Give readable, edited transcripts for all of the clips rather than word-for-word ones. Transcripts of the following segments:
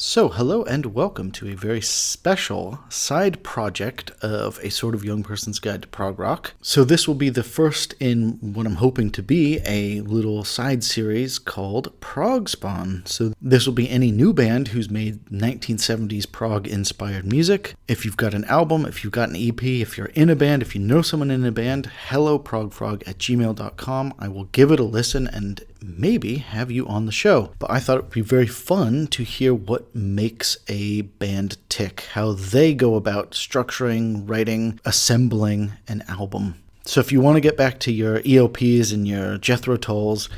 So, hello and welcome to a very special side project of A Sort of Young Person's Guide to Prog Rock. So this will be the first in what I'm hoping to be a little side series called Prog Spawn. So this will be any new band who's made 1970s prog-inspired music. If you've got an album, if you've got an EP, if you're in a band, if you know someone in a band, helloprogfrog@gmail.com. I will give it a listen and maybe have you on the show. But I thought it would be very fun to hear what makes a band tick, how they go about structuring, writing, assembling an album. So if you want to get back to your ELPs and your Jethro Tulls,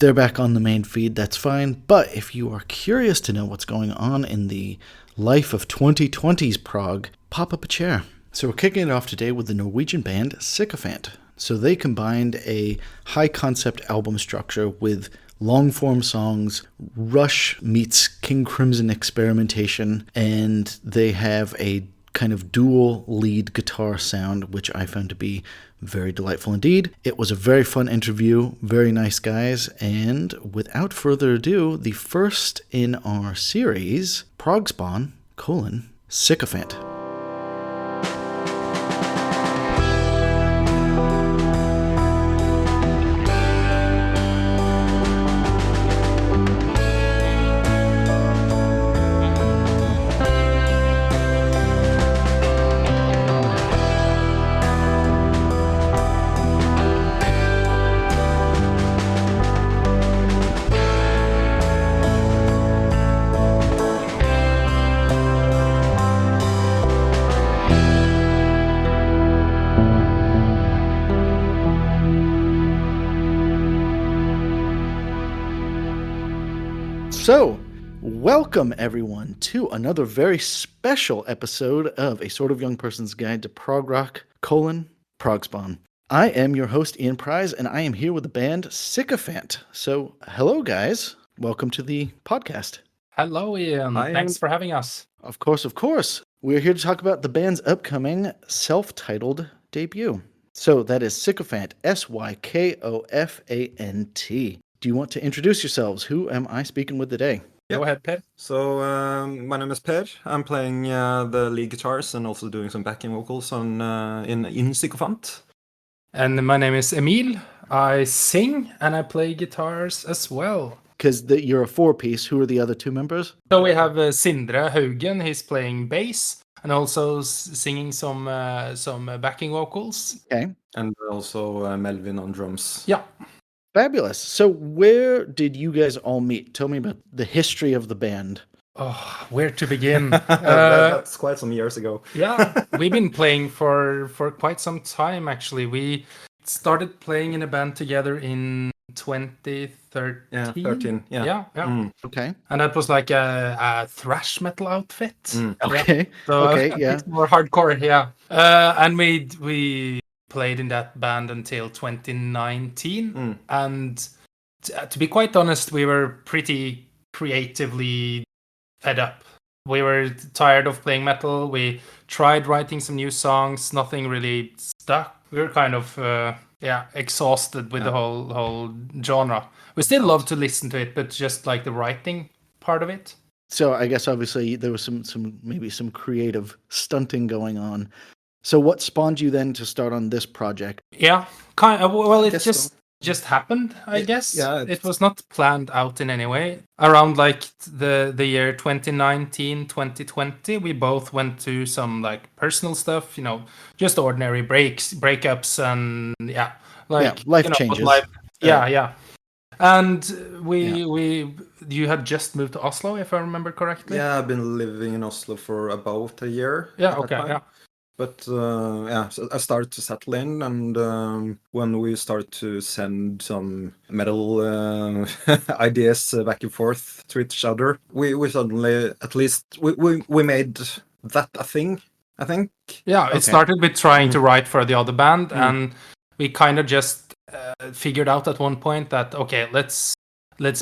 they're back on the main feed, that's fine. But if you are curious to know what's going on in the life of 2020's prog, pop up a chair. So we're kicking it off today with the Norwegian band Sykofant. So they combined a high-concept album structure with long-form songs, Rush meets King Crimson experimentation, and they have a kind of dual lead guitar sound, which I found to be very delightful indeed. It was a very fun interview, very nice guys, and without further ado, the first in our series, Prog Spawn, Sykofant. So, welcome everyone to another very special episode of A Sort of Young Person's Guide to Prog Rock, Prog Spawn. I am your host, Ian Prize, and I am here with the band Sykofant. So, hello guys. Welcome to the podcast. Hello, Ian. Thanks for having us. Of course. We're here to talk about the band's upcoming self-titled debut. So, that is Sykofant, Sykofant. Do you want to introduce yourselves? Who am I speaking with today? Go ahead, Per. So, my name is Per. I'm playing the lead guitars and also doing some backing vocals in Sykofant. And my name is Emil. I sing and I play guitars as well. Because you're a four-piece. Who are the other two members? So we have Sindre Haugen. He's playing bass and also singing some backing vocals. Okay. And also Melvin on drums. Yeah. Fabulous. So where did you guys all meet? Tell me about the history of the band. Oh, where to begin? That's quite some years ago. Yeah, we've been playing for quite some time, actually. We started playing in a band together in 2013. Yeah, 13. Yeah. Okay. And that was like a thrash metal outfit. Okay. Yeah. So, okay, yeah. It's more hardcore, yeah. And we played in that band until 2019. And to be quite honest, we were pretty creatively fed up. We were tired of playing metal. We tried writing some new songs. Nothing really stuck. We were kind of exhausted with the whole genre. We still love to listen to it, but just like the writing part of it. So I guess obviously there was maybe some creative stunting going on. So what spawned you then to start on this project? Yeah, kind of. Well, it just happened, I guess. Yeah, it was not planned out in any way. Around like the year 2019, 2020, we both went through some like personal stuff, just ordinary breakups and life changes. Yeah. And you had just moved to Oslo, if I remember correctly. Yeah, I've been living in Oslo for about a year. Yeah, okay, yeah. But so I started to settle in, and when we started to send some metal ideas back and forth to each other, we suddenly, at least, we made that a thing, I think. Yeah, it started with trying to write for the other band, and we kind of just figured out at one point that, okay, let's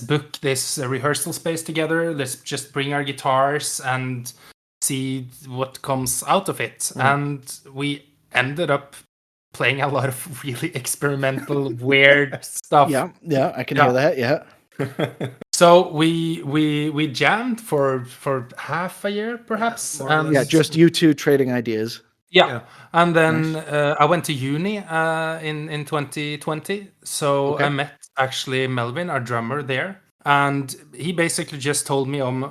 book this rehearsal space together, let's just bring our guitars and see what comes out of it. And we ended up playing a lot of really experimental, weird stuff. Yeah, I can hear that, yeah. So we jammed for half a year, perhaps. more or And Yeah, less. just you two trading ideas. yeah. And then Nice. I went to uni in 2020. So Okay. I met actually Melvin, our drummer there. And he basically just told me on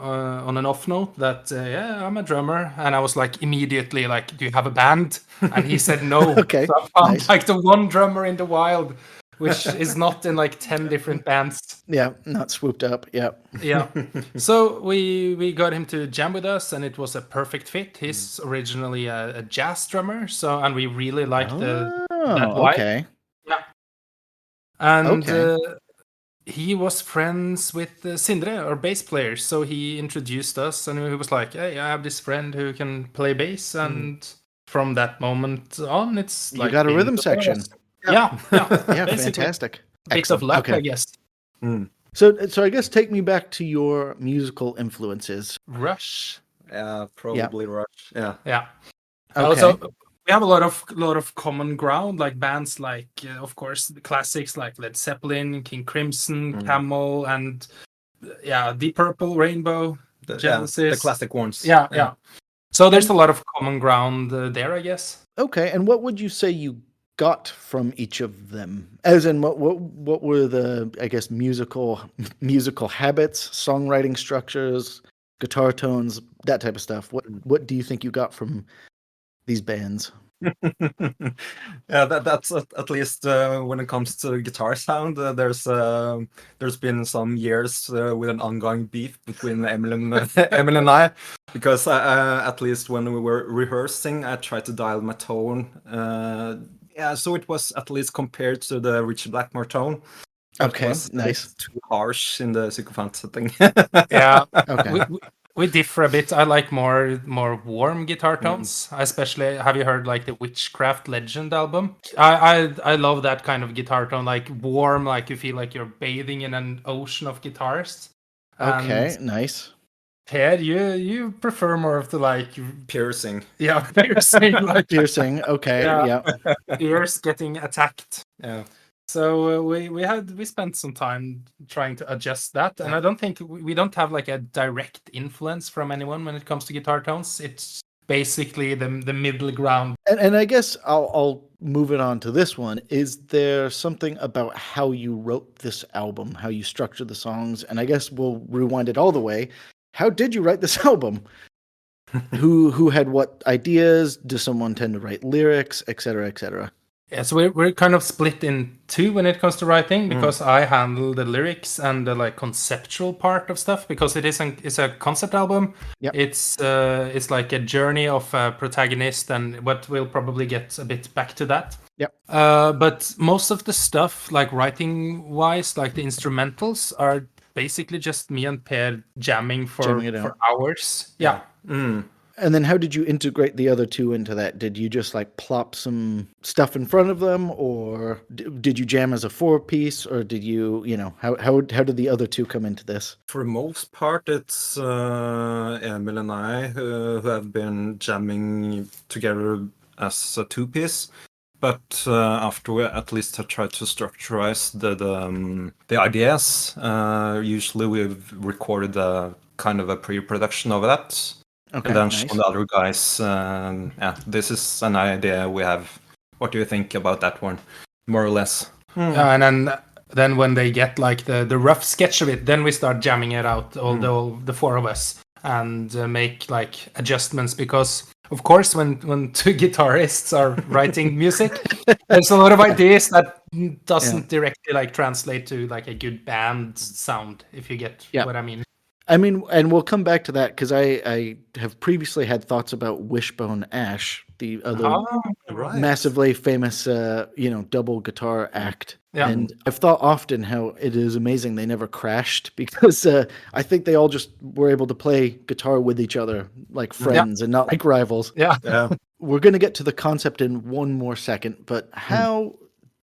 an off note that, yeah, I'm a drummer. And I was like, immediately, like, do you have a band? And he said no. Okay, So I found nice. like the one drummer in the wild, which is not in like 10 different bands. Yeah, not swooped up. Yeah. Yeah. So we got him to jam with us, and it was a perfect fit. He's originally a jazz drummer, so and we really liked that Oh, vibe. okay. Yeah. And Okay. he was friends with Sindre, our bass player, so he introduced us, and he was like, "Hey, I have this friend who can play bass," and from that moment on, it's You like got a been rhythm the four of section. us. Yeah, Yeah, basically. fantastic. A bit of Excellent. luck, Okay. I guess. So I guess take me back to your musical influences. Rush. Yeah, probably Rush. Yeah. Yeah. Okay. Also, we have a lot of common ground, like bands like, of course, the classics like Led Zeppelin, King Crimson, Camel, and Deep Purple, Rainbow, Genesis. The classic ones. Yeah. So there's a lot of common ground there, I guess. Okay, and what would you say you got from each of them? As in, what were the, I guess, musical habits, songwriting structures, guitar tones, that type of stuff? What do you think you got from these bands? Yeah, that's at least when it comes to guitar sound. There's been some years with an ongoing beef between Emil and I, because at least when we were rehearsing, I tried to dial my tone. Yeah, so it was at least compared to the Richard Blackmore tone. That Okay, was a bit nice. too harsh in the Sykofant setting. Yeah. Okay. We differ a bit. I like more warm guitar tones. Especially, have you heard like the Witchcraft Legend album? I love that kind of guitar tone, like warm, like you feel like you're bathing in an ocean of guitars. Okay, And nice. Per, you prefer more of the like Piercing. piercing, like Piercing. Okay, Yeah. yeah. ears getting attacked. Yeah. So we spent some time trying to adjust that, and I don't think we don't have like a direct influence from anyone when it comes to guitar tones. It's basically the middle ground. And I guess I'll move it on to this one. Is there something about how you wrote this album, how you structured the songs? And I guess we'll rewind it all the way. How did you write this album? Who had what ideas? Does someone tend to write lyrics, et cetera, et cetera? Yeah, so we're kind of split in two when it comes to writing, because I handle the lyrics and the like conceptual part of stuff, because it's a concept album. Yep. It's like a journey of a protagonist, and what we'll probably get a bit back to that. Yep. But most of the stuff, like writing wise, like the instrumentals, are basically just me and Per jamming for it out. hours. Yeah. And then how did you integrate the other two into that? Did you just like plop some stuff in front of them, or did you jam as a 4-piece, or did you know, how did the other two come into this? For the most part, it's Emil and I who have been jamming together as a 2-piece. But after we at least have tried to structurize the ideas, usually we've recorded a kind of a pre-production of that. Okay, And then nice. show the other guys, this is an idea we have. What do you think about that one? More or less. And then when they get like the rough sketch of it, then we start jamming it out, all the four of us, and make like adjustments, because of course when two guitarists are writing music, there's a lot of ideas that doesn't directly like translate to like a good band sound, if you get what I mean. I mean, and we'll come back to that, because I have previously had thoughts about Wishbone Ash, the other massively famous, double guitar act. Yeah. And I've thought often how it is amazing they never crashed, because I think they all just were able to play guitar with each other like friends and not like rivals. Yeah. We're going to get to the concept in one more second, but how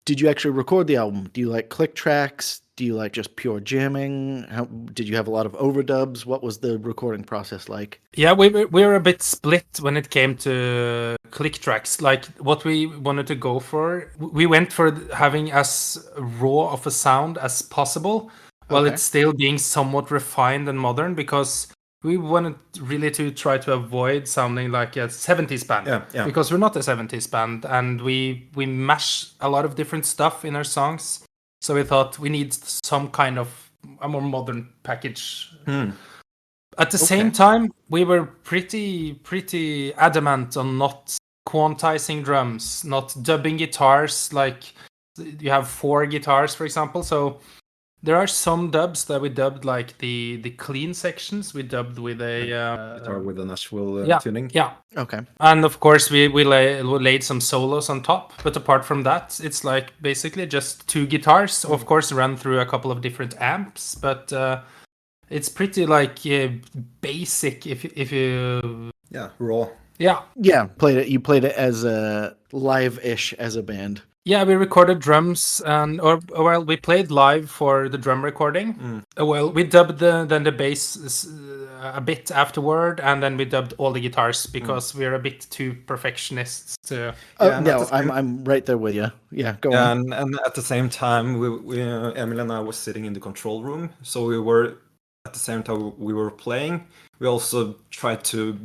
did you actually record the album? Do you like click tracks? Do you like just pure jamming? How did you have a lot of overdubs? What was the recording process like? Yeah, we were a bit split when it came to click tracks. Like what we wanted to go for, we went for having as raw of a sound as possible. while Okay. it's still being somewhat refined and modern, because we wanted really to try to avoid sounding like a 70s band. Yeah. Because we're not a 70s band, and we mash a lot of different stuff in our songs. So we thought we need some kind of a more modern package. At the same time, we were pretty adamant on not quantizing drums, not dubbing guitars. Like you have 4 guitars, for example. So there are some dubs that we dubbed like the clean sections. We dubbed with a Guitar with a Nashville tuning. Yeah. Okay. And of course, we laid some solos on top. But apart from that, it's like basically just 2 guitars. Of course, run through a couple of different amps, but it's pretty like basic. If you Raw. Yeah. You played it as a live-ish as a band. Yeah, we recorded drums, we played live for the drum recording. We dubbed the bass a bit afterward, and then we dubbed all the guitars because we're a bit too perfectionists to. I'm right there with you. Yeah, go on. And at the same time, we Emil and I was sitting in the control room, so we were at the same time we were playing. We also tried to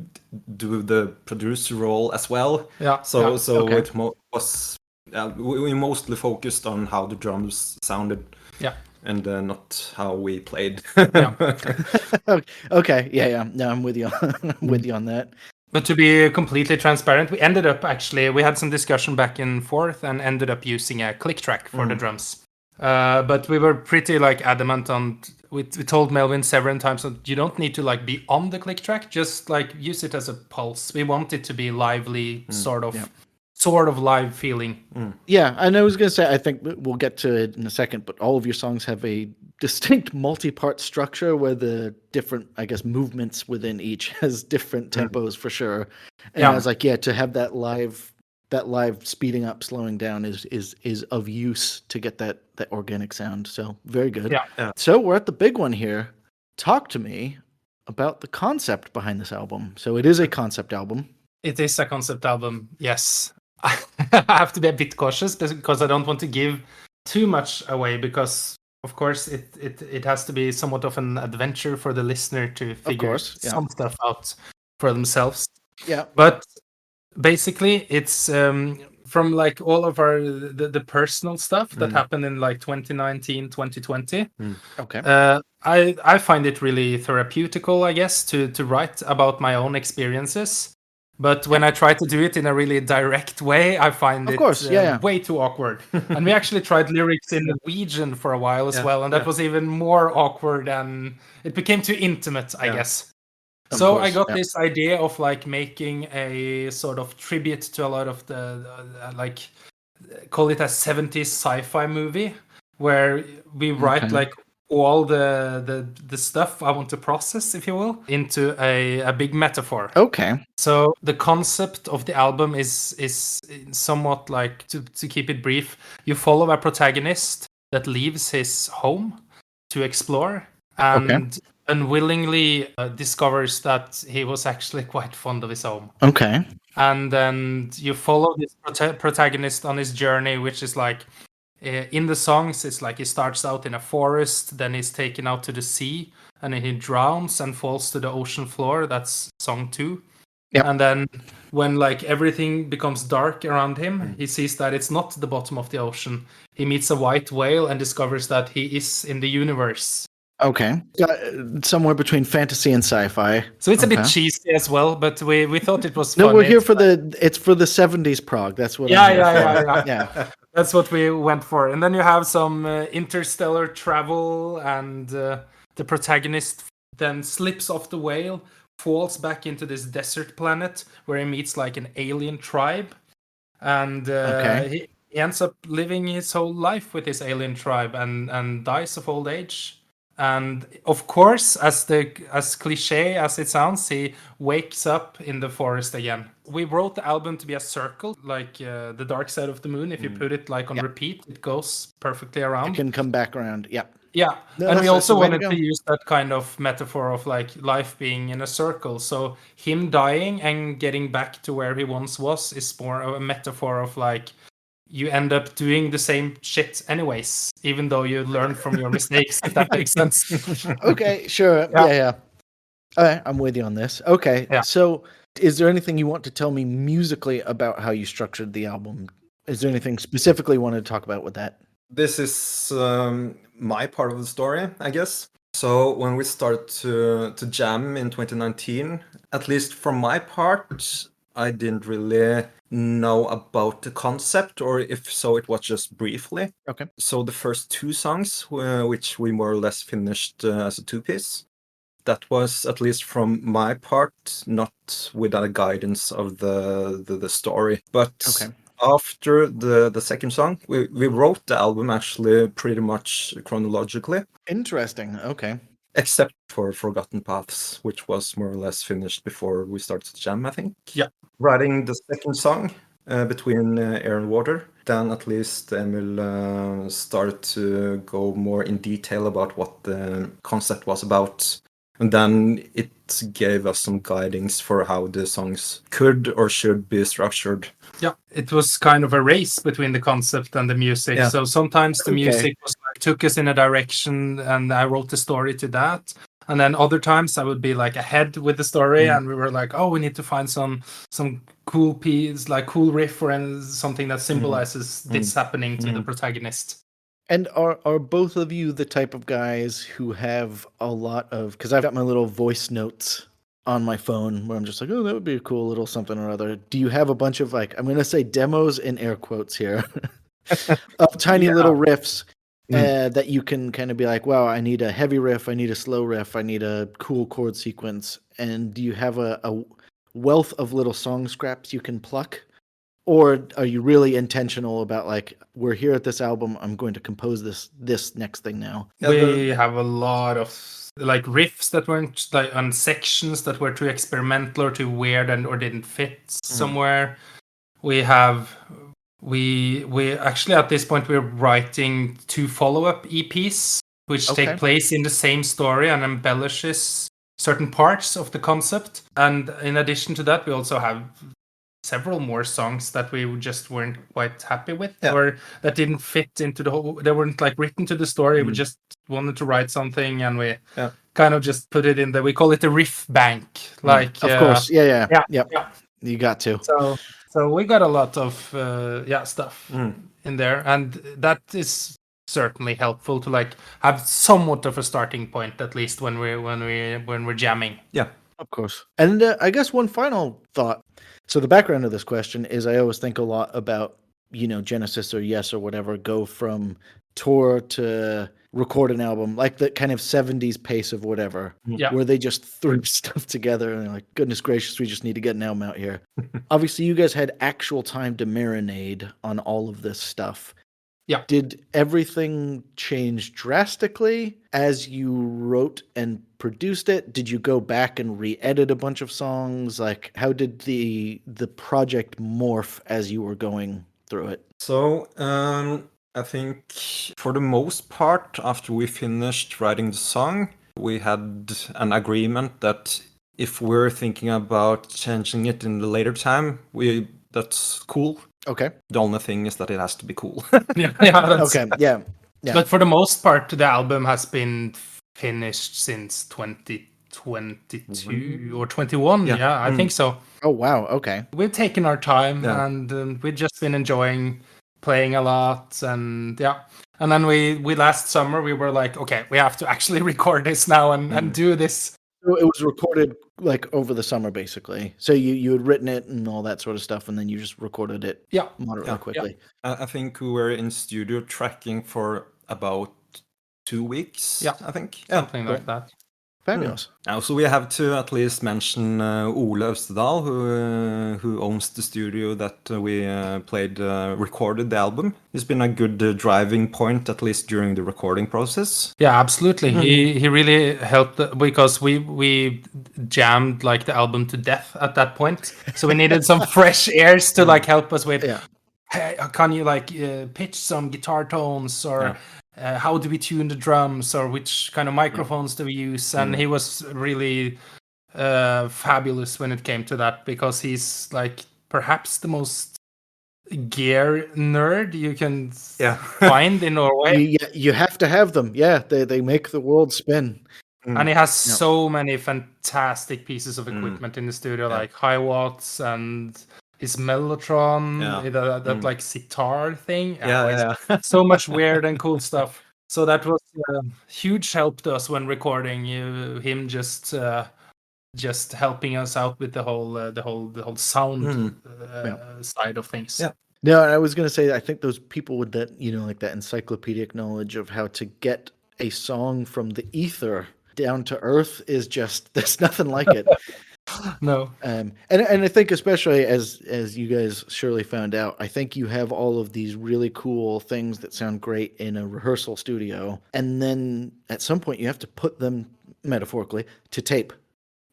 do the producer role as well. Yeah. It was. We mostly focused on how the drums sounded, and not how we played. Okay, yeah. No, I'm with you. I'm with you on that. But to be completely transparent, we ended up we had some discussion back and forth, and ended up using a click track for the drums. But we were pretty like adamant on. We told Melvin several times that you don't need to like be on the click track, just like use it as a pulse. We want it to be lively, sort of live feeling. Yeah, and I was going to say, I think we'll get to it in a second, but all of your songs have a distinct multi-part structure where the different, I guess, movements within each has different tempos for sure. And I was like, to have that live speeding up, slowing down is of use to get that organic sound. So very good. Yeah. So we're at the big one here. Talk to me about the concept behind this album. So it is a concept album. It is a concept album, yes. I have to be a bit cautious because I don't want to give too much away, because of course it has to be somewhat of an adventure for the listener to figure some stuff out for themselves. Yeah. But basically it's from like all of our the personal stuff that happened in like 2019, 2020. Okay. I find it really therapeutical, I guess, to write about my own experiences. But when I try to do it in a really direct way, I find way too awkward. And we actually tried lyrics in Norwegian for a while as well, and that was even more awkward, and it became too intimate, I guess. So I got this idea of like making a sort of tribute to a lot of the like, call it a 70s sci-fi movie, where we write like all the stuff I want to process, if you will, into a big metaphor. Okay. So the concept of the album is somewhat like, to keep it brief, you follow a protagonist that leaves his home to explore and unwillingly discovers that he was actually quite fond of his home. Okay. And then you follow this protagonist on his journey, which is like, in the songs, it's like he starts out in a forest, then he's taken out to the sea, and then he drowns and falls to the ocean floor. That's song 2. Yep. And then when like everything becomes dark around him, he sees that it's not the bottom of the ocean. He meets a white whale and discovers that he is in the universe. Okay. Somewhere between fantasy and sci-fi. So it's a bit cheesy as well, but we thought it was funny. No, we're here for it's for the 70s prog. That's what Yeah. That's what we went for. And then you have some interstellar travel, and the protagonist then slips off the whale, falls back into this desert planet where he meets like an alien tribe, and he ends up living his whole life with this alien tribe and dies of old age. And of course, as cliche as it sounds, he wakes up in the forest again. We wrote the album to be a circle, like the dark side of the moon. If you put it like on repeat, it goes perfectly around. It can come back around. Yeah. Yeah. No, and we also wanted to use that kind of metaphor of like life being in a circle. So him dying and getting back to where he once was is more of a metaphor of like you end up doing the same shit anyways, even though you learn from your mistakes, if that makes sense. Okay, sure. Yeah. All right, I'm with you on this. Okay, Yeah. so is there anything you want to tell me musically about how you structured the album? Is there anything specifically you wanted to talk about with that? This is my part of the story, I guess. So when we started to jam in 2019, at least for my part, I didn't really know about the concept, or if so, it was just briefly. Okay. So the first two songs, which we more or less finished as a two-piece, that was, at least from my part, not without a guidance of the story. But Okay. after the second song, we wrote the album actually pretty much chronologically, Interesting. Okay. except for Forgotten Paths, which was more or less finished before we started to jam, I think. Yeah. Writing the second song between Air and Water, then at least Emil started to go more in detail about what the concept was about. And then it gave us some guidings for how the songs could or should be structured. Yeah, it was kind of a race between the concept and the music. Yeah. So sometimes the Okay. music was like, took us in a direction, and I wrote the story to that. And then other times I would be like ahead with the story, and we were like, oh, we need to find some cool piece, like cool riff or something that symbolizes this happening to the protagonist. And are both of you the type of guys who have a lot of, because I've got my little voice notes on my phone where I'm just like, oh, that would be a cool little something or other. Do you have a bunch of, like, I'm going to say demos in air quotes here, of tiny little riffs that you can kind of be like, wow, I need a heavy riff, I need a slow riff, I need a cool chord sequence. And do you have a wealth of little song scraps you can pluck? Or are you really intentional about, like, we're here at this album, I'm going to compose this next thing now? We have a lot of like riffs that weren't like on sections that were too experimental or too weird or didn't fit somewhere. We actually at this point we're writing 2 follow-up EPs which take place in the same story and embellishes certain parts of the concept. And in addition to that, we also have several more songs that we just weren't quite happy with or that didn't fit into the whole, they weren't like written to the story. We just wanted to write something and we kind of just put it in we call it the riff bank. Like of course. Yeah. You got to. So we got a lot of stuff in there, and that is certainly helpful to like have somewhat of a starting point, at least when we're jamming. Yeah, of course. And I guess one final thought. So the background of this question is I always think a lot about, Genesis or Yes or whatever, go from tour to record an album, like the kind of 70s pace of whatever, where they just threw stuff together and they're like, goodness gracious, we just need to get an album out here. Obviously, you guys had actual time to marinate on all of this stuff. Yeah. Did everything change drastically as you wrote and produced it? Did you go back and re-edit a bunch of songs? Like, how did the project morph as you were going through it? So, I think for the most part, after we finished writing the song, we had an agreement that if we're thinking about changing it in the later time, that's cool. Okay. The only thing is that it has to be cool. Okay. Yeah. But for the most part, the album has been finished since 2022 or 21. Yeah, I think so. Oh, wow. Okay. We've taken our time and we've just been enjoying playing a lot. And and then we last summer, we were like, okay, we have to actually record this now and do this. So it was recorded like over the summer, basically. So you had written it and all that sort of stuff, and then you just recorded it moderately quickly. I think we were in studio tracking for about 2 weeks. Yeah, I think something like that. Fabulous. So we have to at least mention Ole Østedal, who owns the studio that we recorded the album. He's been a good driving point, at least during the recording process. Yeah, absolutely. He really helped because we jammed like the album to death at that point. So we needed some fresh airs to like help us with. Hey, can you like pitch some guitar tones or? How do we tune the drums, or which kind of microphones do we use? And he was really fabulous when it came to that, because he's like perhaps the most gear nerd you can Yeah. find in Norway. You have to have them. Yeah, they make the world spin. And he has Yeah. so many fantastic pieces of equipment in the studio, like high watts and his Mellotron, that like sitar thing. Yeah. So much weird and cool stuff. So that was huge help to us when recording. Him just helping us out with the whole sound side of things. Yeah. No, I was going to say, I think those people with that, like that encyclopedic knowledge of how to get a song from the ether down to earth is just, there's nothing like it. No. And I think especially as you guys surely found out, I think you have all of these really cool things that sound great in a rehearsal studio, and then at some point you have to put them, metaphorically, to tape.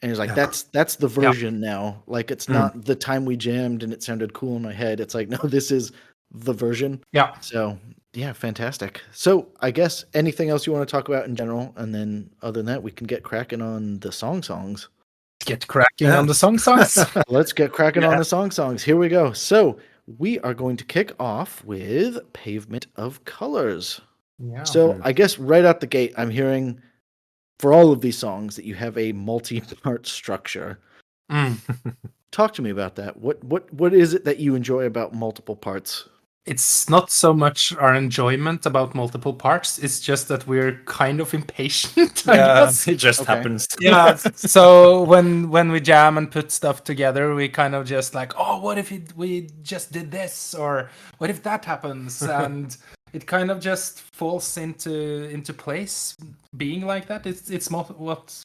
And it's like, that's the version now. Like, it's not the time we jammed and it sounded cool in my head. It's like, no, this is the version. Yeah. So, yeah, fantastic. So, I guess anything else you want to talk about in general? And then other than that, we can get cracking on the songs. Get cracking on the songs. Let's get cracking on the songs. Here we go. So, we are going to kick off with Pavement of Colors. Yeah. So, I guess right out the gate, I'm hearing, for all of these songs, that you have a multi-part structure. Talk to me about that. What is it that you enjoy about multiple parts? It's not so much our enjoyment about multiple parts. It's just that we're kind of impatient. I guess. It just happens. Yeah. So when we jam and put stuff together, we kind of just like, oh, what if we just did this, or what if that happens, and it kind of just falls into place. Being like that, it's what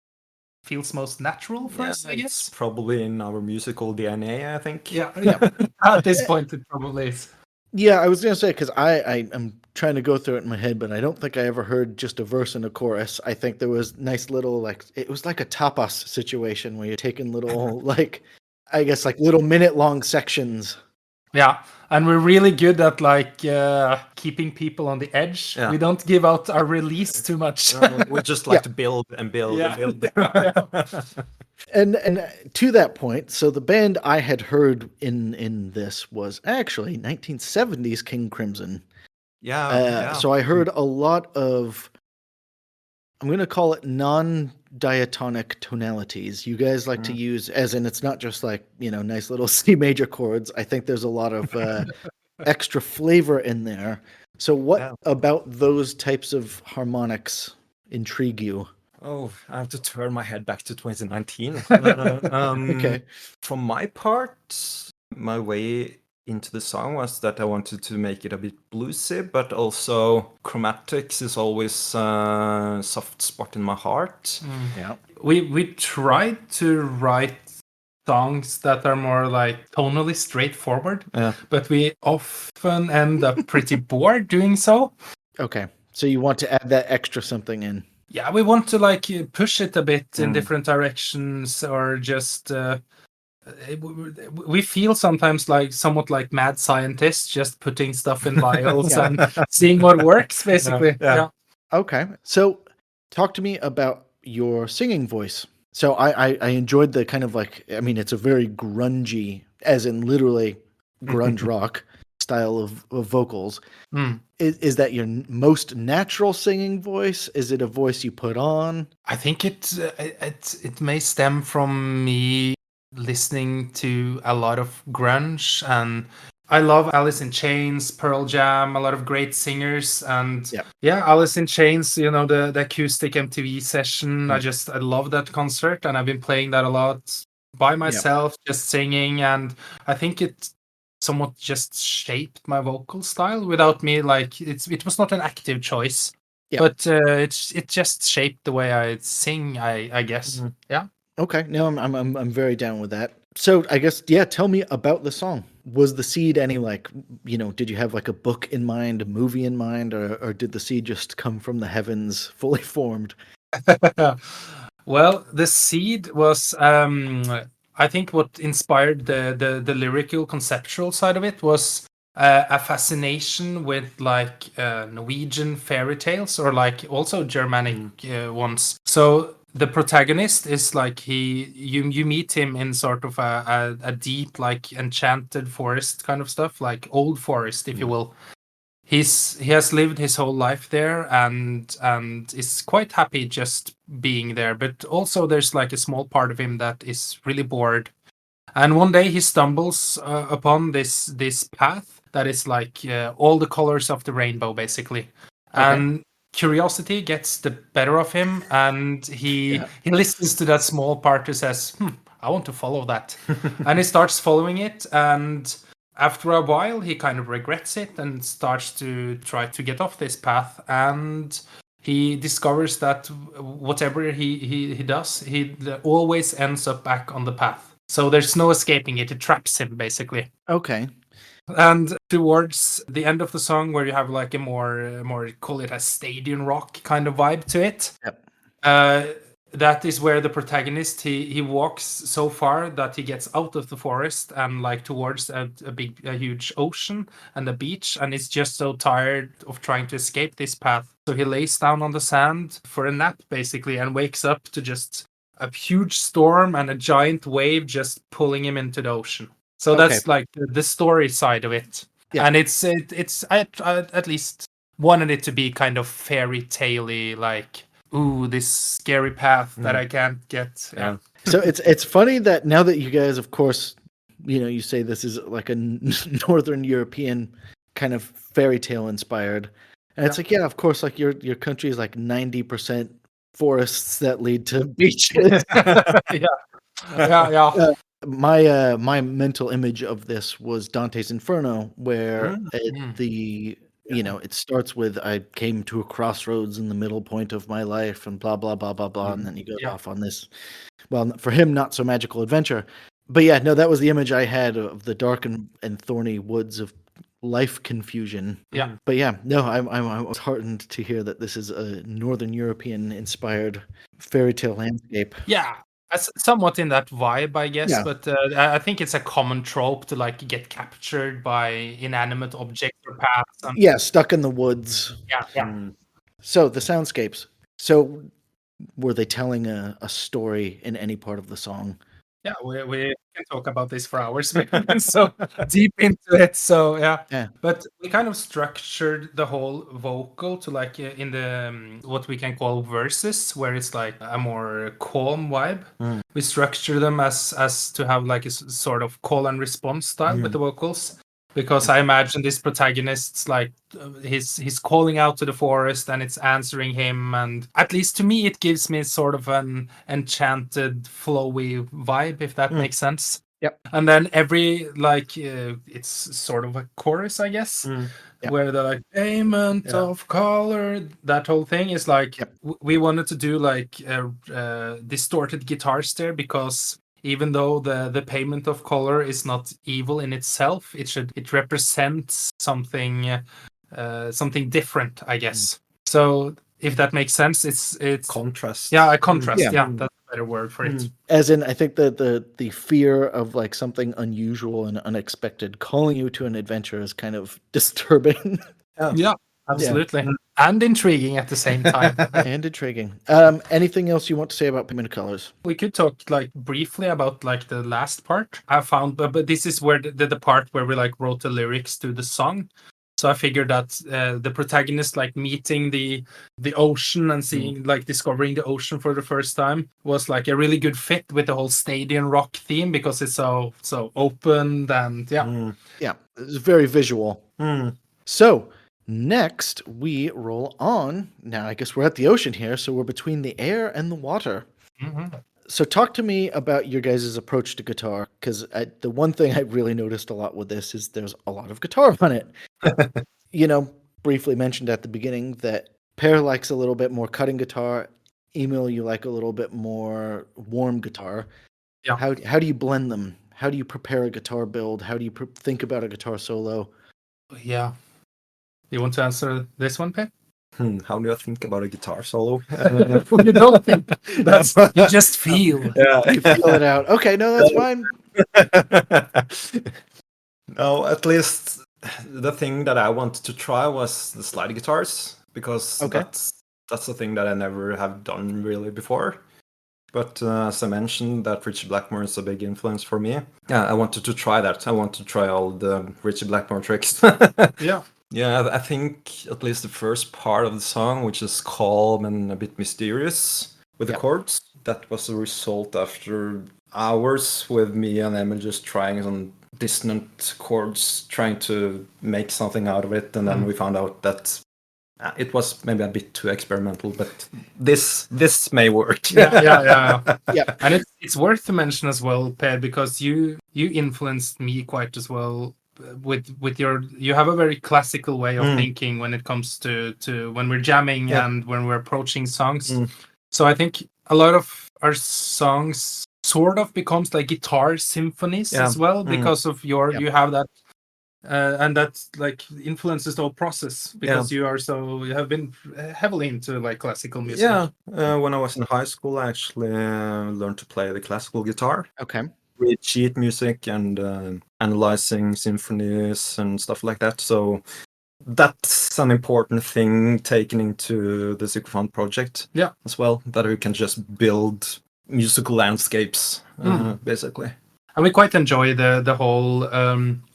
feels most natural for us, I guess. It's probably in our musical DNA, I think. Yeah. At this point, it probably is. Yeah, I was going to say, because I'm trying to go through it in my head, but I don't think I ever heard just a verse and a chorus. I think there was nice little, like, it was like a tapas situation where you're taking little, like, I guess, like little minute-long sections. Yeah, and we're really good at, like, keeping people on the edge. Yeah. We don't give out our release too much. We just like to build and build and build. And to that point, so the band I had heard in this was actually 1970s King Crimson. So I heard a lot of, I'm going to call it non-diatonic tonalities. You guys like to use, as in it's not just like, nice little C major chords. I think there's a lot of extra flavor in there. So what about those types of harmonics intrigue you? Oh, I have to turn my head back to 2019. Okay. For my part, my way into the song was that I wanted to make it a bit bluesy, but also chromatics is always a soft spot in my heart. Yeah. We tried to write songs that are more like tonally straightforward, but we often end up pretty bored doing so. Okay. So you want to add that extra something in. Yeah, we want to like push it a bit in different directions, or just we feel sometimes like somewhat like mad scientists, just putting stuff in vials and seeing what works, basically. Yeah. Okay. So talk to me about your singing voice. So I enjoyed the kind of like, I mean, it's a very grungy, as in literally grunge rock style of vocals. Is that your most natural singing voice? Is it a voice you put on? I think it may stem from me listening to a lot of grunge, and I love Alice in Chains, Pearl Jam, a lot of great singers, and Alice in Chains, the acoustic MTV session. I love that concert, and I've been playing that a lot by myself, just singing, and I think it somewhat just shaped my vocal style without me, like, it was not an active choice, but it just shaped the way I sing, I guess. Okay, no, I'm very down with that. So I guess, tell me about the song. Was the seed any like, did you have like a book in mind, a movie in mind, or did the seed just come from the heavens fully formed? Well, the seed was, I think what inspired the lyrical conceptual side of it was a fascination with like Norwegian fairy tales, or like also Germanic ones. So the protagonist is like you meet him in sort of a deep, like, enchanted forest kind of stuff, like old forest, if you will. He has lived his whole life there and is quite happy just being there, but also there's like a small part of him that is really bored. And one day he stumbles upon this path that is like all the colors of the rainbow, basically. And curiosity gets the better of him, and he listens to that small part who says, I want to follow that. And he starts following it, and after a while he kind of regrets it and starts to try to get off this path, and he discovers that whatever he does, he always ends up back on the path. So there's no escaping it. It traps him, basically. Okay. And towards the end of the song, where you have like a more call it a stadium rock kind of vibe to it, that is where the protagonist he walks so far that he gets out of the forest and like towards a huge ocean and a beach, and is just so tired of trying to escape this path. So he lays down on the sand for a nap, basically, and wakes up to just a huge storm and a giant wave just pulling him into the ocean. So that's like the story side of it. Yeah. And it's I at least wanted it to be kind of fairy tale-y, like, ooh, this scary path that I can't get. Yeah. So it's funny that now that you guys, of course, you say this is like a Northern European kind of fairy tale inspired, and it's like, of course, like your country is like 90% forests that lead to beaches. Yeah. My mental image of this was Dante's Inferno, where it starts with, I came to a crossroads in the middle point of my life, and blah blah blah blah blah, and then he goes off on this, well, for him, not so magical adventure. But yeah, no, that was the image I had of the dark and thorny woods of life confusion. Yeah. But yeah, no, I was heartened to hear that this is a Northern European inspired fairy tale landscape. Yeah. Somewhat in that vibe, I guess, Yeah. but I think it's a common trope to like get captured by inanimate objects or paths. Stuck in the woods. Yeah. So the soundscapes. So were they telling a story in any part of the song? Yeah, we can talk about this for hours. We've been so deep into it. So yeah. But we kind of structured the whole vocal to like in the what we can call verses, where it's like a more calm vibe. We structure them as to have like a sort of call and response style with the vocals. Because I imagine this protagonist's like he's calling out to the forest and it's answering him, and at least to me it gives me sort of an enchanted flowy vibe, if that makes sense. Yep. And then every like it's sort of a chorus, I guess, where they're like payment of color. That whole thing is like we wanted to do like distorted guitars there, because even though the payment of color is not evil in itself, it represents something different, I guess. So if that makes sense, it's contrast. Yeah, a contrast. Yeah, that's a better word for it. As in, I think the fear of like something unusual and unexpected calling you to an adventure is kind of disturbing. Yeah, absolutely. And intriguing at the same time. And intriguing. Anything else you want to say about payment of colors? We could talk like briefly about like the last part I found, but this is where the part where we like wrote the lyrics to the song. So I figured that the protagonist like meeting the ocean and seeing like discovering the ocean for the first time was like a really good fit with the whole stadium rock theme, because it's so open and it's very visual. So next, we roll on. Now, I guess we're at the ocean here, so we're between the air and the water. So talk to me about your guys' approach to guitar, because the one thing I really noticed a lot with this is there's a lot of guitar on it. Briefly mentioned at the beginning that Per likes a little bit more cutting guitar. Emil, you like a little bit more warm guitar. Yeah. How do you blend them? How do you prepare a guitar build? How do you think about a guitar solo? Yeah. You want to answer this one, Pep? How do I think about a guitar solo? You don't think. You just feel. You feel it out. Okay, no, that's fine. No, at least the thing that I wanted to try was the slide guitars, because that's the thing that I never have done really before. But as I mentioned, that Richie Blackmore is a big influence for me. Yeah, I wanted to try that. I want to try all the Richie Blackmore tricks. Yeah. Yeah, I think at least the first part of the song, which is calm and a bit mysterious with the chords, that was a result after hours with me and Emil just trying some dissonant chords, trying to make something out of it, and then we found out that it was maybe a bit too experimental, but this may work. Yeah. And it's worth to mention as well, Per, because you influenced me quite as well with your. You have a very classical way of thinking when it comes to when we're jamming and when we're approaching songs. So I think a lot of our songs sort of becomes like guitar symphonies as well because of your you have that. And that like influences the whole process because you have been heavily into like classical music. Yeah, when I was in high school, I actually learned to play the classical guitar. Okay. Read sheet music and analyzing symphonies and stuff like that. So that's an important thing taken into the Sykofant project as well, that we can just build musical landscapes, basically. And we quite enjoy the whole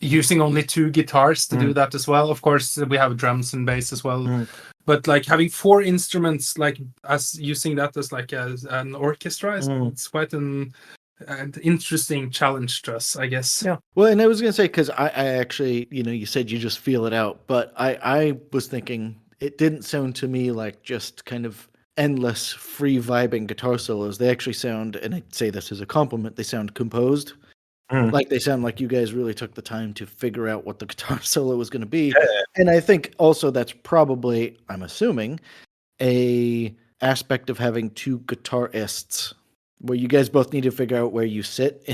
using only 2 guitars to do that as well. Of course, we have drums and bass as well. But like having 4 instruments, like us using that as like an orchestra, it's quite an interesting challenge to us, I guess. Yeah. Well, and I was going to say, because I actually, you said you just feel it out, but I was thinking it didn't sound to me like just kind of endless free vibing guitar solos. They actually sound, and I say this as a compliment, they sound composed. Like they sound like you guys really took the time to figure out what the guitar solo was going to be. And I think also that's probably, I'm assuming, a aspect of having 2 guitarists where you guys both need to figure out where you sit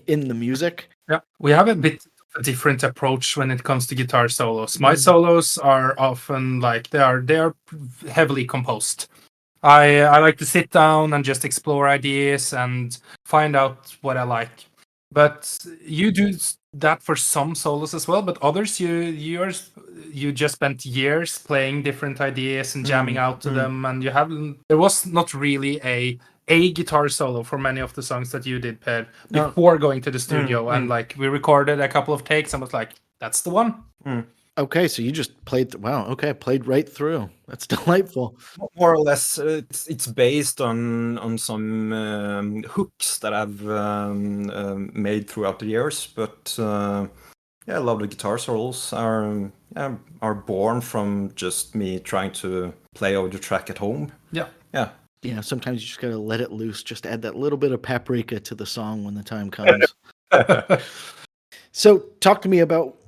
in the music. Yeah, we have a bit of a different approach when it comes to guitar solos. My solos are often like they are heavily composed. I like to sit down and just explore ideas and find out what I like. But you do that for some solos as well, but others you just spent years playing different ideas and jamming out to them, and there was not really a guitar solo for many of the songs that you did, Per, before going to the studio, and like we recorded a couple of takes and was like, that's the one. Okay, so you just played. Wow. Okay, played right through. That's delightful. More or less, it's based on some hooks that I've made throughout the years. But a lot of the guitar solos are born from just me trying to play over the track at home. Yeah. Sometimes you just gotta let it loose. Just add that little bit of paprika to the song when the time comes. So, talk to me about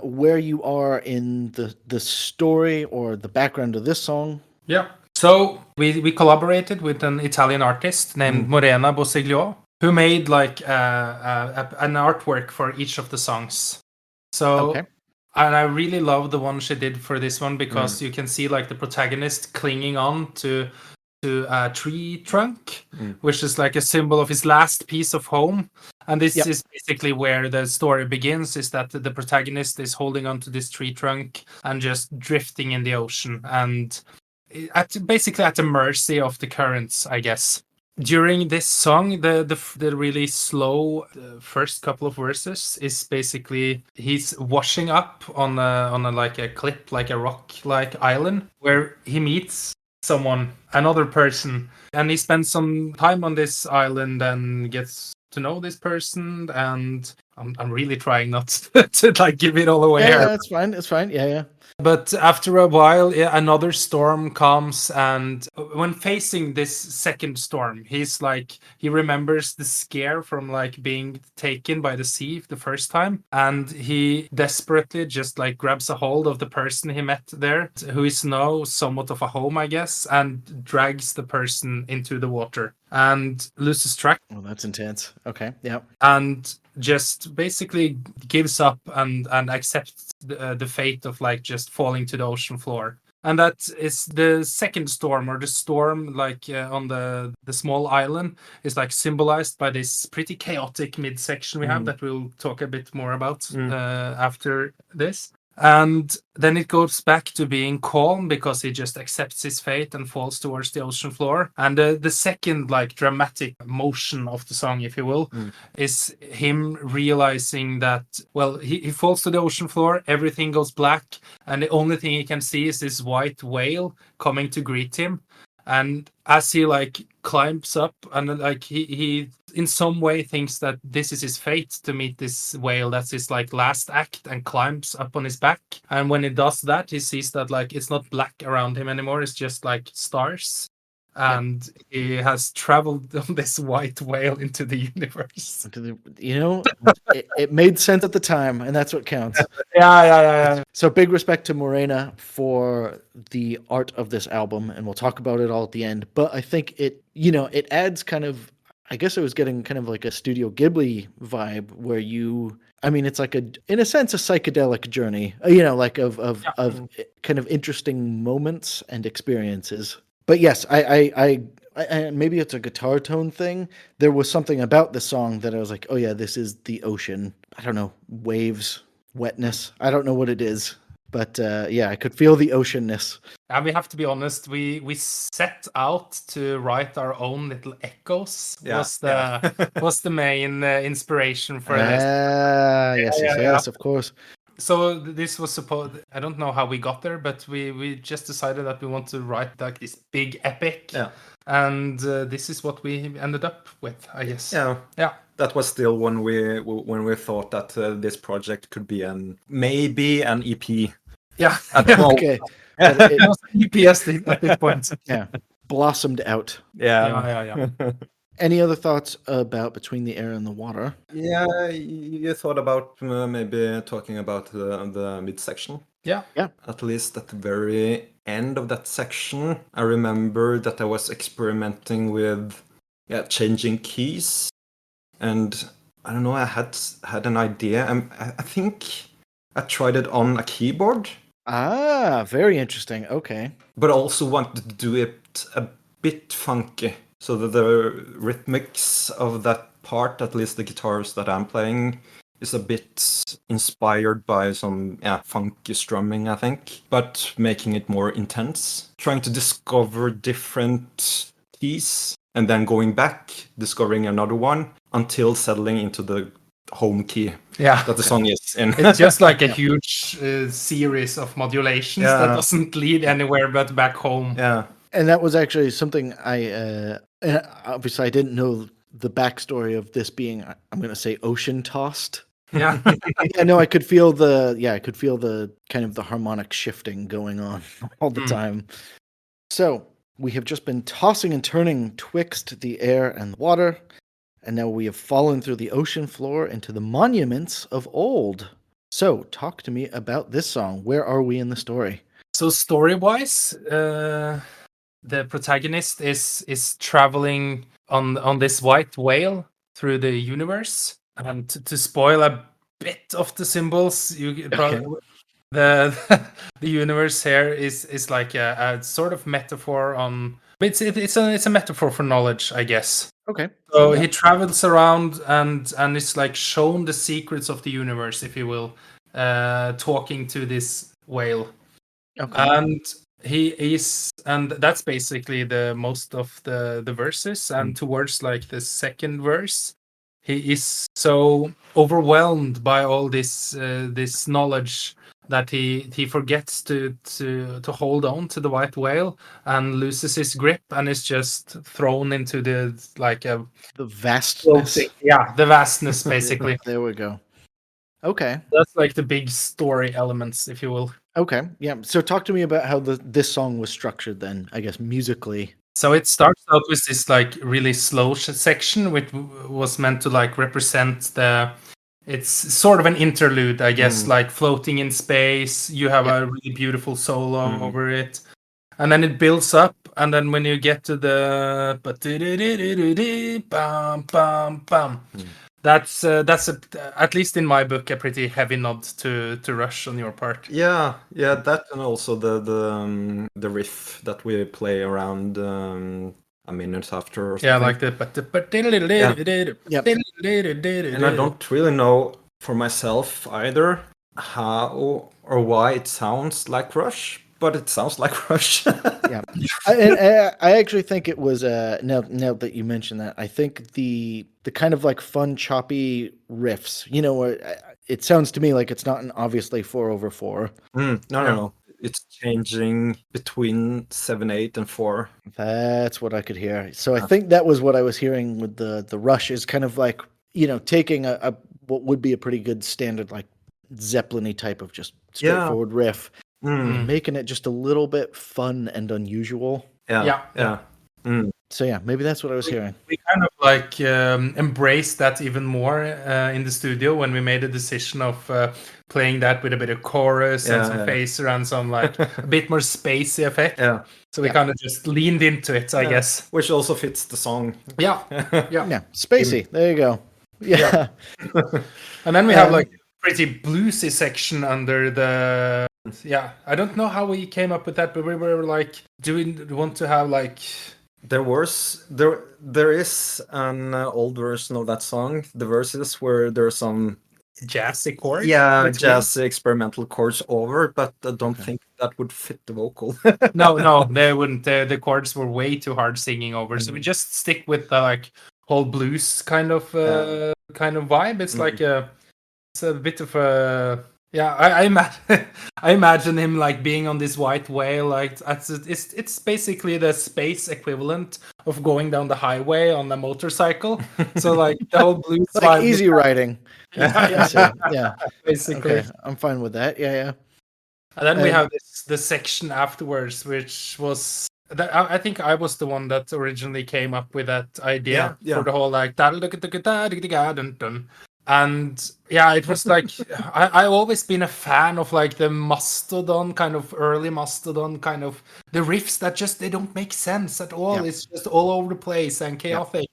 where you are in the story or the background of this song. Yeah. So we collaborated with an Italian artist named Morena Bosiglio, who made like an artwork for each of the songs. So, and I really love the one she did for this one because you can see like the protagonist clinging on to a tree trunk, which is like a symbol of his last piece of home. And this is basically where the story begins, is that the protagonist is holding onto this tree trunk and just drifting in the ocean and basically at the mercy of the currents, I guess. During this song, the really slow first couple of verses is basically he's washing up on a like a cliff, like a rock like island, where he meets another person, and he spends some time on this island and gets to know this person. And I'm really trying not to like give it all away. Yeah, it's fine. It's fine. Yeah. But after a while, another storm comes, and when facing this second storm, he remembers the scare from like being taken by the sea the first time, and he desperately just like grabs a hold of the person he met there, who is now somewhat of a home, I guess, and drags the person into the water and loses track. Well, that's intense. Okay, yeah. And just basically gives up and accepts the fate of like just falling to the ocean floor. And that is the second storm, or the storm like on the small island is like symbolized by this pretty chaotic midsection we have that we'll talk a bit more about after this. And then it goes back to being calm because he just accepts his fate and falls towards the ocean floor. And the second like dramatic motion of the song, if you will, is him realizing that, well, he falls to the ocean floor, everything goes black, and the only thing he can see is this white whale coming to greet him. And as he like climbs up and like he in some way thinks that this is his fate to meet this whale, that's his like last act, and climbs up on his back. And when he does that, he sees that like it's not black around him anymore, it's just like stars. And he has traveled on this white whale into the universe. It made sense at the time, and that's what counts. Yeah. So big respect to Morena for the art of this album, and we'll talk about it all at the end. But I think it adds kind of, I guess I was getting kind of like a Studio Ghibli vibe where it's like in a sense, a psychedelic journey, like of kind of interesting moments and experiences. But yes, I maybe it's a guitar tone thing. There was something about the song that I was like, oh yeah, this is the ocean. I don't know, waves, wetness. I don't know what it is, but I could feel the oceanness. And we have to be honest, we set out to write our own little echoes. Was the main inspiration for this. Yes, of course. So this was supposed, I don't know how we got there, but we just decided that we want to write like this big epic. Yeah. And this is what we ended up with, I guess. Yeah. That was still when we thought that this project could be maybe an EP. Yeah. Okay. It was an EP at this point. Yeah. Blossomed out. Yeah. Any other thoughts about Between the Air and the Water? Yeah, you thought about maybe talking about the midsection. Yeah. At least at the very end of that section, I remember that I was experimenting with changing keys, and I don't know, I had an idea. I think I tried it on a keyboard. Ah, very interesting. Okay. But also wanted to do it a bit funky. So that the rhythmics of that part, at least the guitars that I'm playing, is a bit inspired by some funky strumming, I think, but making it more intense. Trying to discover different keys and then going back, discovering another one until settling into the home key that the song is in. It's just like a huge series of modulations that doesn't lead anywhere but back home. Yeah. And that was actually something obviously I didn't know the backstory of this being, I'm going to say, ocean tossed. Yeah. I could feel the kind of the harmonic shifting going on all the time. So we have just been tossing and turning twixt the air and the water, and now we have fallen through the ocean floor into the monuments of old. So talk to me about this song. Where are we in the story? So story-wise, the protagonist is traveling on this white whale through the universe. And to spoil a bit of the symbols, the universe here is like a sort of metaphor on. It's a metaphor for knowledge, I guess. Okay. So he travels around and it's like shown the secrets of the universe, if you will, talking to this whale. Okay. And that's basically the most of the verses. And towards like the second verse, he is so overwhelmed by all this knowledge that he forgets to hold on to the white whale and loses his grip and is just thrown into the vastness. The vastness, basically. There we go. Okay. That's like the big story elements, if you will. Okay, yeah. So talk to me about how this song was structured then, I guess, musically. So it starts out with this like really slow section, which was meant to like represent it's sort of an interlude, I guess, like floating in space. You have a really beautiful solo over it. And then it builds up, and then when you get to the bam bam bam. That's at least in my book a pretty heavy nod to Rush on your part. Yeah, that, and also the riff that we play around a minute after. Or something. Yeah, like And I don't really know for myself either how or why it sounds like Rush, but it sounds like Rush. Yeah, I actually think it was now that you mention that, I think the kind of like fun choppy riffs, where it sounds to me like it's not an obviously 4/4. No. It's changing between 7/8 and 4. That's what I could hear. So I think that was what I was hearing with the Rush, is kind of like, taking a what would be a pretty good standard like Zeppelin-y type of just straightforward riff, making it just a little bit fun and unusual. Yeah. So yeah, maybe that's what I was hearing. We kind of like embraced that even more in the studio when we made a decision of playing that with a bit of chorus and some phaser and some like a bit more spacey effect. Yeah. So we kind of just leaned into it, I guess. Which also fits the song. Yeah. Yeah, spacey. There you go. Yeah. And then we have like a pretty bluesy section under the. Yeah, I don't know how we came up with that, but we were like, do we want to have like. There is an old version of that song, the verses where there's some jazzy chords? Yeah, jazzy experimental chords over, but I don't think that would fit the vocal. No, they wouldn't. The chords were way too hard singing over, so we just stick with the like whole blues kind of vibe. It's like it's a bit of a. Yeah, I imagine him like being on this white whale. Like it's basically the space equivalent of going down the highway on a motorcycle. So like the whole blues like easy riding. Yeah, basically. Okay, I'm fine with that. Yeah. And then we have the section afterwards, which was. I think I was the one that originally came up with that idea for the whole like and yeah, it was like I've always been a fan of like the Mastodon kind of early Mastodon kind of the riffs that just they don't make sense at all. It's just all over the place and chaotic.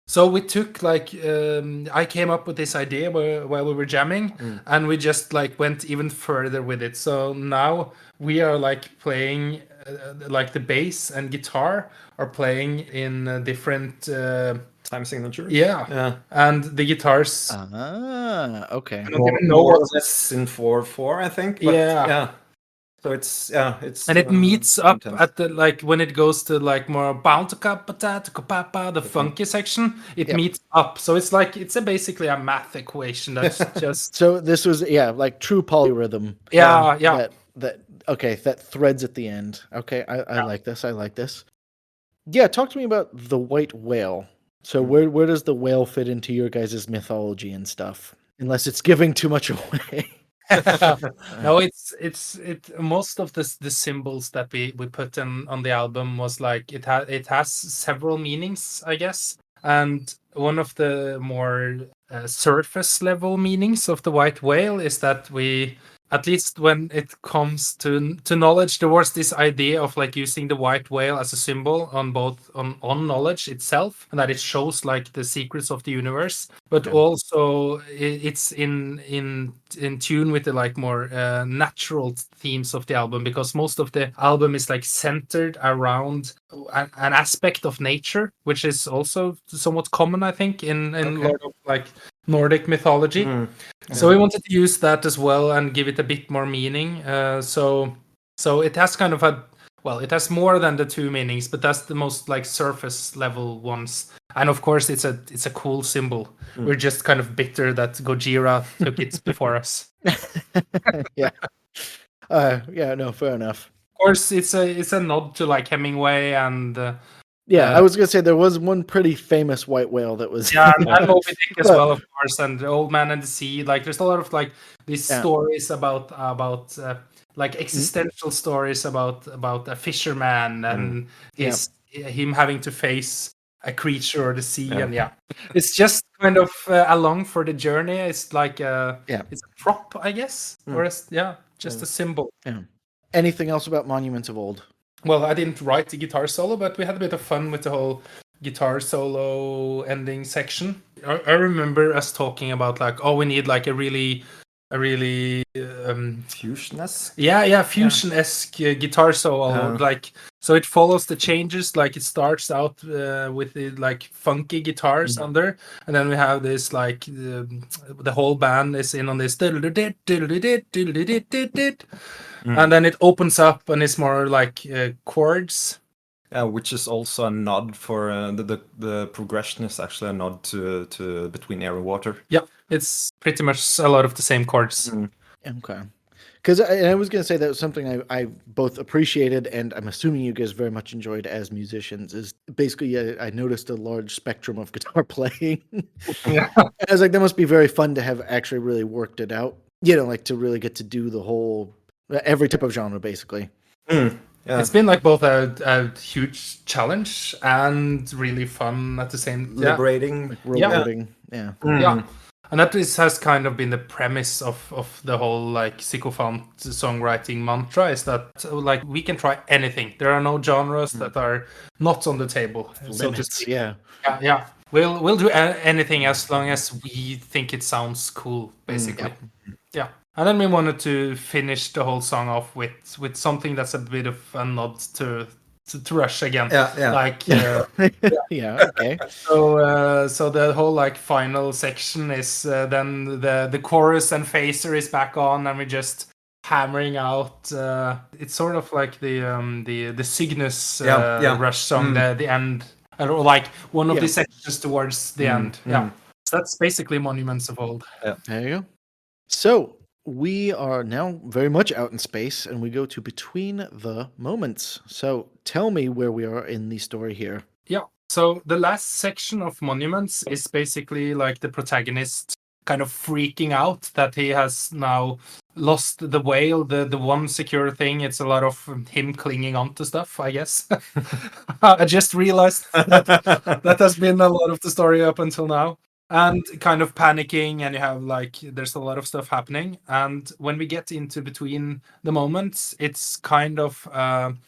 So we took like I came up with this idea while we were jamming, and we just like went even further with it. So now we are like playing like the bass and guitar are playing in different time signatures. Yeah. And the guitars. Okay. I don't even know what it's in 4/4, I think. But yeah. So it's and it meets up intense. At the like when it goes to like more the funky section. It meets up, so it's like it's basically a math equation that's just. So this was like true polyrhythm. Yeah. That threads at the end. Okay, I like this. I like this. Yeah, talk to me about the white whale. So where does the whale fit into your guys' mythology and stuff? Unless it's giving too much away. No, it's most of the symbols that we put on the album was like it has several meanings, I guess. And one of the more surface level meanings of the white whale is that we, at least when it comes to knowledge, there was this idea of like using the white whale as a symbol on both on knowledge itself, and that it shows like the secrets of the universe, but also it's in tune with the like more natural themes of the album, because most of the album is like centered around an aspect of nature, which is also somewhat common, I think, in a lot of like Nordic mythology. So we wanted to use that as well and give it a bit more meaning. So it has kind of it has more than the two meanings, but that's the most like surface level ones. And of course, it's a cool symbol. We're just kind of bitter that Gojira took it before us. Yeah. No, fair enough. Of course, it's a nod to like Hemingway and. I was gonna say there was one pretty famous white whale that was. Yeah, and Moby Dick as well, of course, and the Old Man and the Sea. Like, there's a lot of like these stories about like existential stories about a fisherman and him having to face a creature or the sea, and it's just kind of along for the journey. It's like it's a prop, I guess, or just a symbol. Yeah. Anything else about Monuments of Old? Well, I didn't write the guitar solo, but we had a bit of fun with the whole guitar solo ending section. I remember us talking about like, we need like a really a really Fusion-esque. fusion-esque guitar solo. Like, so it follows the changes. Like, it starts out with the like funky guitars under, and then we have this like the whole band is in on this, and then it opens up and it's more like chords. Which is also a nod for the progression is actually a nod to Between Air and Water. Yeah, it's pretty much a lot of the same chords. Okay. Because I was going to say that was something I both appreciated and I'm assuming you guys very much enjoyed as musicians is basically I noticed a large spectrum of guitar playing. Yeah. I was like, that must be very fun to have actually really worked it out. Like to really get to do the whole, every type of genre, basically. Yeah. It's been like both a huge challenge and really fun at the same time. Liberating. Like rewarding. Yeah. Yeah. And that has kind of been the premise of the whole like Sykofant songwriting mantra is that like we can try anything. There are no genres that are not on the table. So to speak. Yeah. Yeah. We'll do anything as long as we think it sounds cool, basically. Yeah. And then we wanted to finish the whole song off with something that's a bit of a nod to Rush again. Yeah. Like yeah. Okay. so the whole like final section is then the chorus and phaser is back on, and we're just hammering out. It's sort of like the Cygnus Rush song, the end, or like one of the sections towards the end. Yeah. So that's basically Monuments of Old. There you go. So we are now very much out in space, and we go to Between the Moments. So tell me where we are in the story here. Yeah. So the last section of Monuments is basically like the protagonist kind of freaking out that he has now lost the whale, the one secure thing. It's a lot of him clinging on to stuff, I guess. I just realized that has been a lot of the story up until now. And kind of panicking, and you have like there's a lot of stuff happening, and when we get into Between the Moments, it's kind of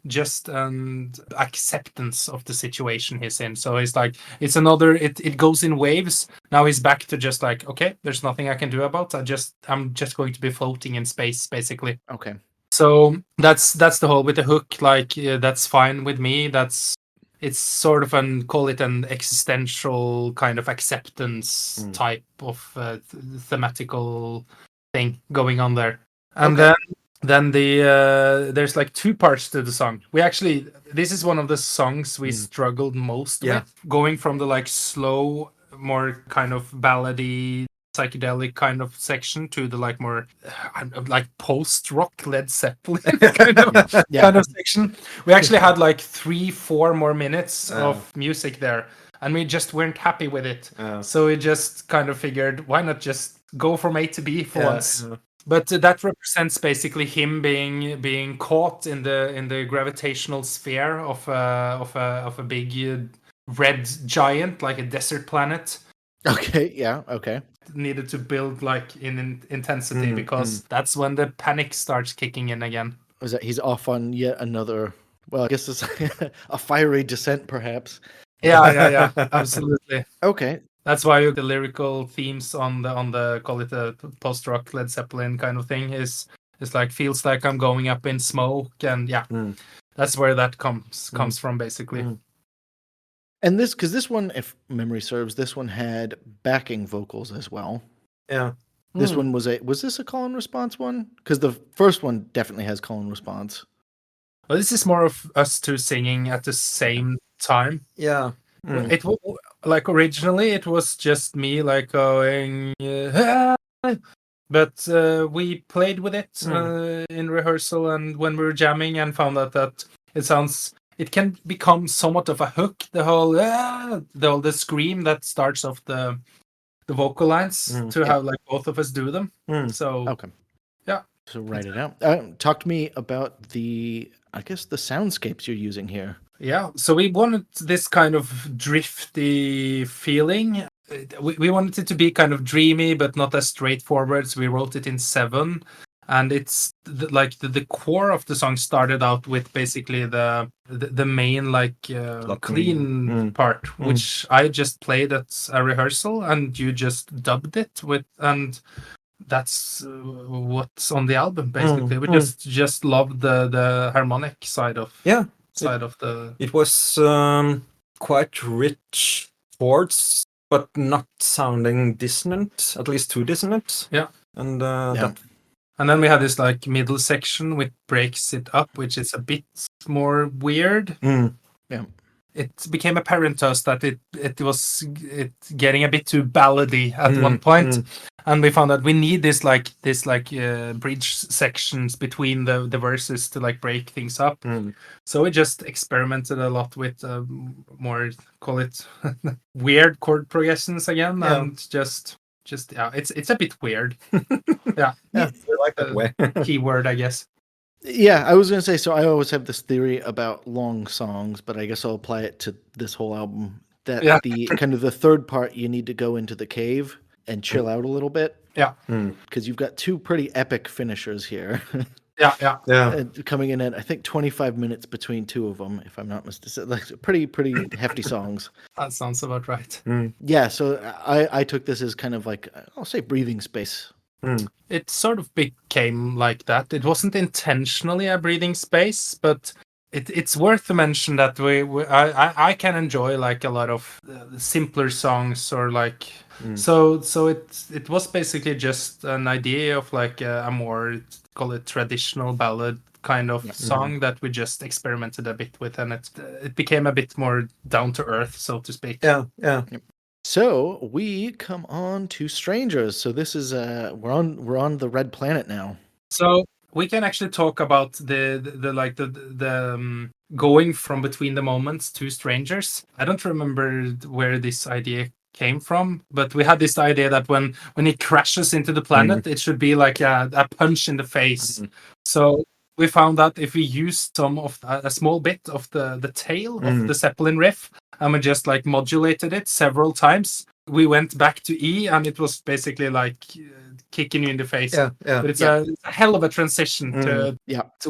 just an acceptance of the situation he's in. So it's like it's another it goes in waves. Now he's back to just like, okay, there's nothing I can do about it. I'm just going to be floating in space, basically. Okay. So that's the whole with the hook. Like that's fine with me. It's sort of call it an existential kind of acceptance type of thematical thing going on there. And then there's like two parts to the song. This is one of the songs we struggled most with, going from the like slow, more kind of ballady, psychedelic kind of section to the like more like post-rock Led Zeppelin kind of section. We actually had like 3-4 more minutes of music there, and we just weren't happy with it. So we just kind of figured, why not just go from A to B for once? But that represents basically him being caught in the gravitational sphere of a big red giant, like a desert planet. Okay. Yeah. Okay. Needed to build like in intensity because that's when the panic starts kicking in again. Was that he's off on yet another? Well, I guess it's a fiery descent, perhaps. Yeah, absolutely. Okay. That's why the lyrical themes on the call it a post-rock Led Zeppelin kind of thing is like feels like I'm going up in smoke, and that's where that comes from basically. And because this one, if memory serves, this one had backing vocals as well. Yeah. This one was this a call and response one? Because the first one definitely has call and response. Well, this is more of us two singing at the same time. Yeah. It like originally it was just me like going, but we played with it in rehearsal and when we were jamming and found out that it can become somewhat of a hook. The whole the scream that starts off the vocal lines to have like both of us do them. So okay, yeah. So write it out. Talk to me about the soundscapes you're using here. Yeah, so we wanted this kind of drifty feeling. We wanted it to be kind of dreamy, but not as straightforward. So we wrote it in 7. And it's the core of the song started out with basically the main clean part, which I just played at a rehearsal, and you just dubbed it with. And that's what's on the album basically. We just loved the harmonic side of the. It was quite rich chords, but not sounding dissonant, at least too dissonant. Yeah. And that. And then we had this like middle section which breaks it up, which is a bit more weird. Yeah. It became apparent to us that it was getting a bit too ballady at one point, and we found that we need this bridge sections between the verses to like break things up. So we just experimented a lot with more, call it weird chord progressions again, and just it's a bit weird. I like that way. Keyword, I guess. Yeah, I was going to say, so I always have this theory about long songs, but I guess I'll apply it to this whole album, that the kind of the third part, you need to go into the cave and chill out a little bit. Yeah. Because you've got two pretty epic finishers here. Yeah. Coming in at, I think, 25 minutes between two of them, if I'm not mistaken. Like, pretty hefty songs. That sounds about right. Yeah, so I took this as kind of like, I'll say breathing space. It sort of became like that. It wasn't intentionally a breathing space, but it's worth to mention that I can enjoy like a lot of simpler songs or like so it was basically just an idea of like a more, call it, traditional ballad kind of song that we just experimented a bit with, and it became a bit more down to earth, so to speak. Yeah. So we come on to Strangers. So this is we're on the red planet now. So we can actually talk about the going from between the moments to Strangers. I don't remember where this idea came from, but we had this idea that when it crashes into the planet, it should be like a punch in the face. So we found that if we use some of a small bit of the tail of the Zeppelin riff, and we just like modulated it several times, we went back to E, and it was basically like kicking you in the face. But it's a hell of a transition to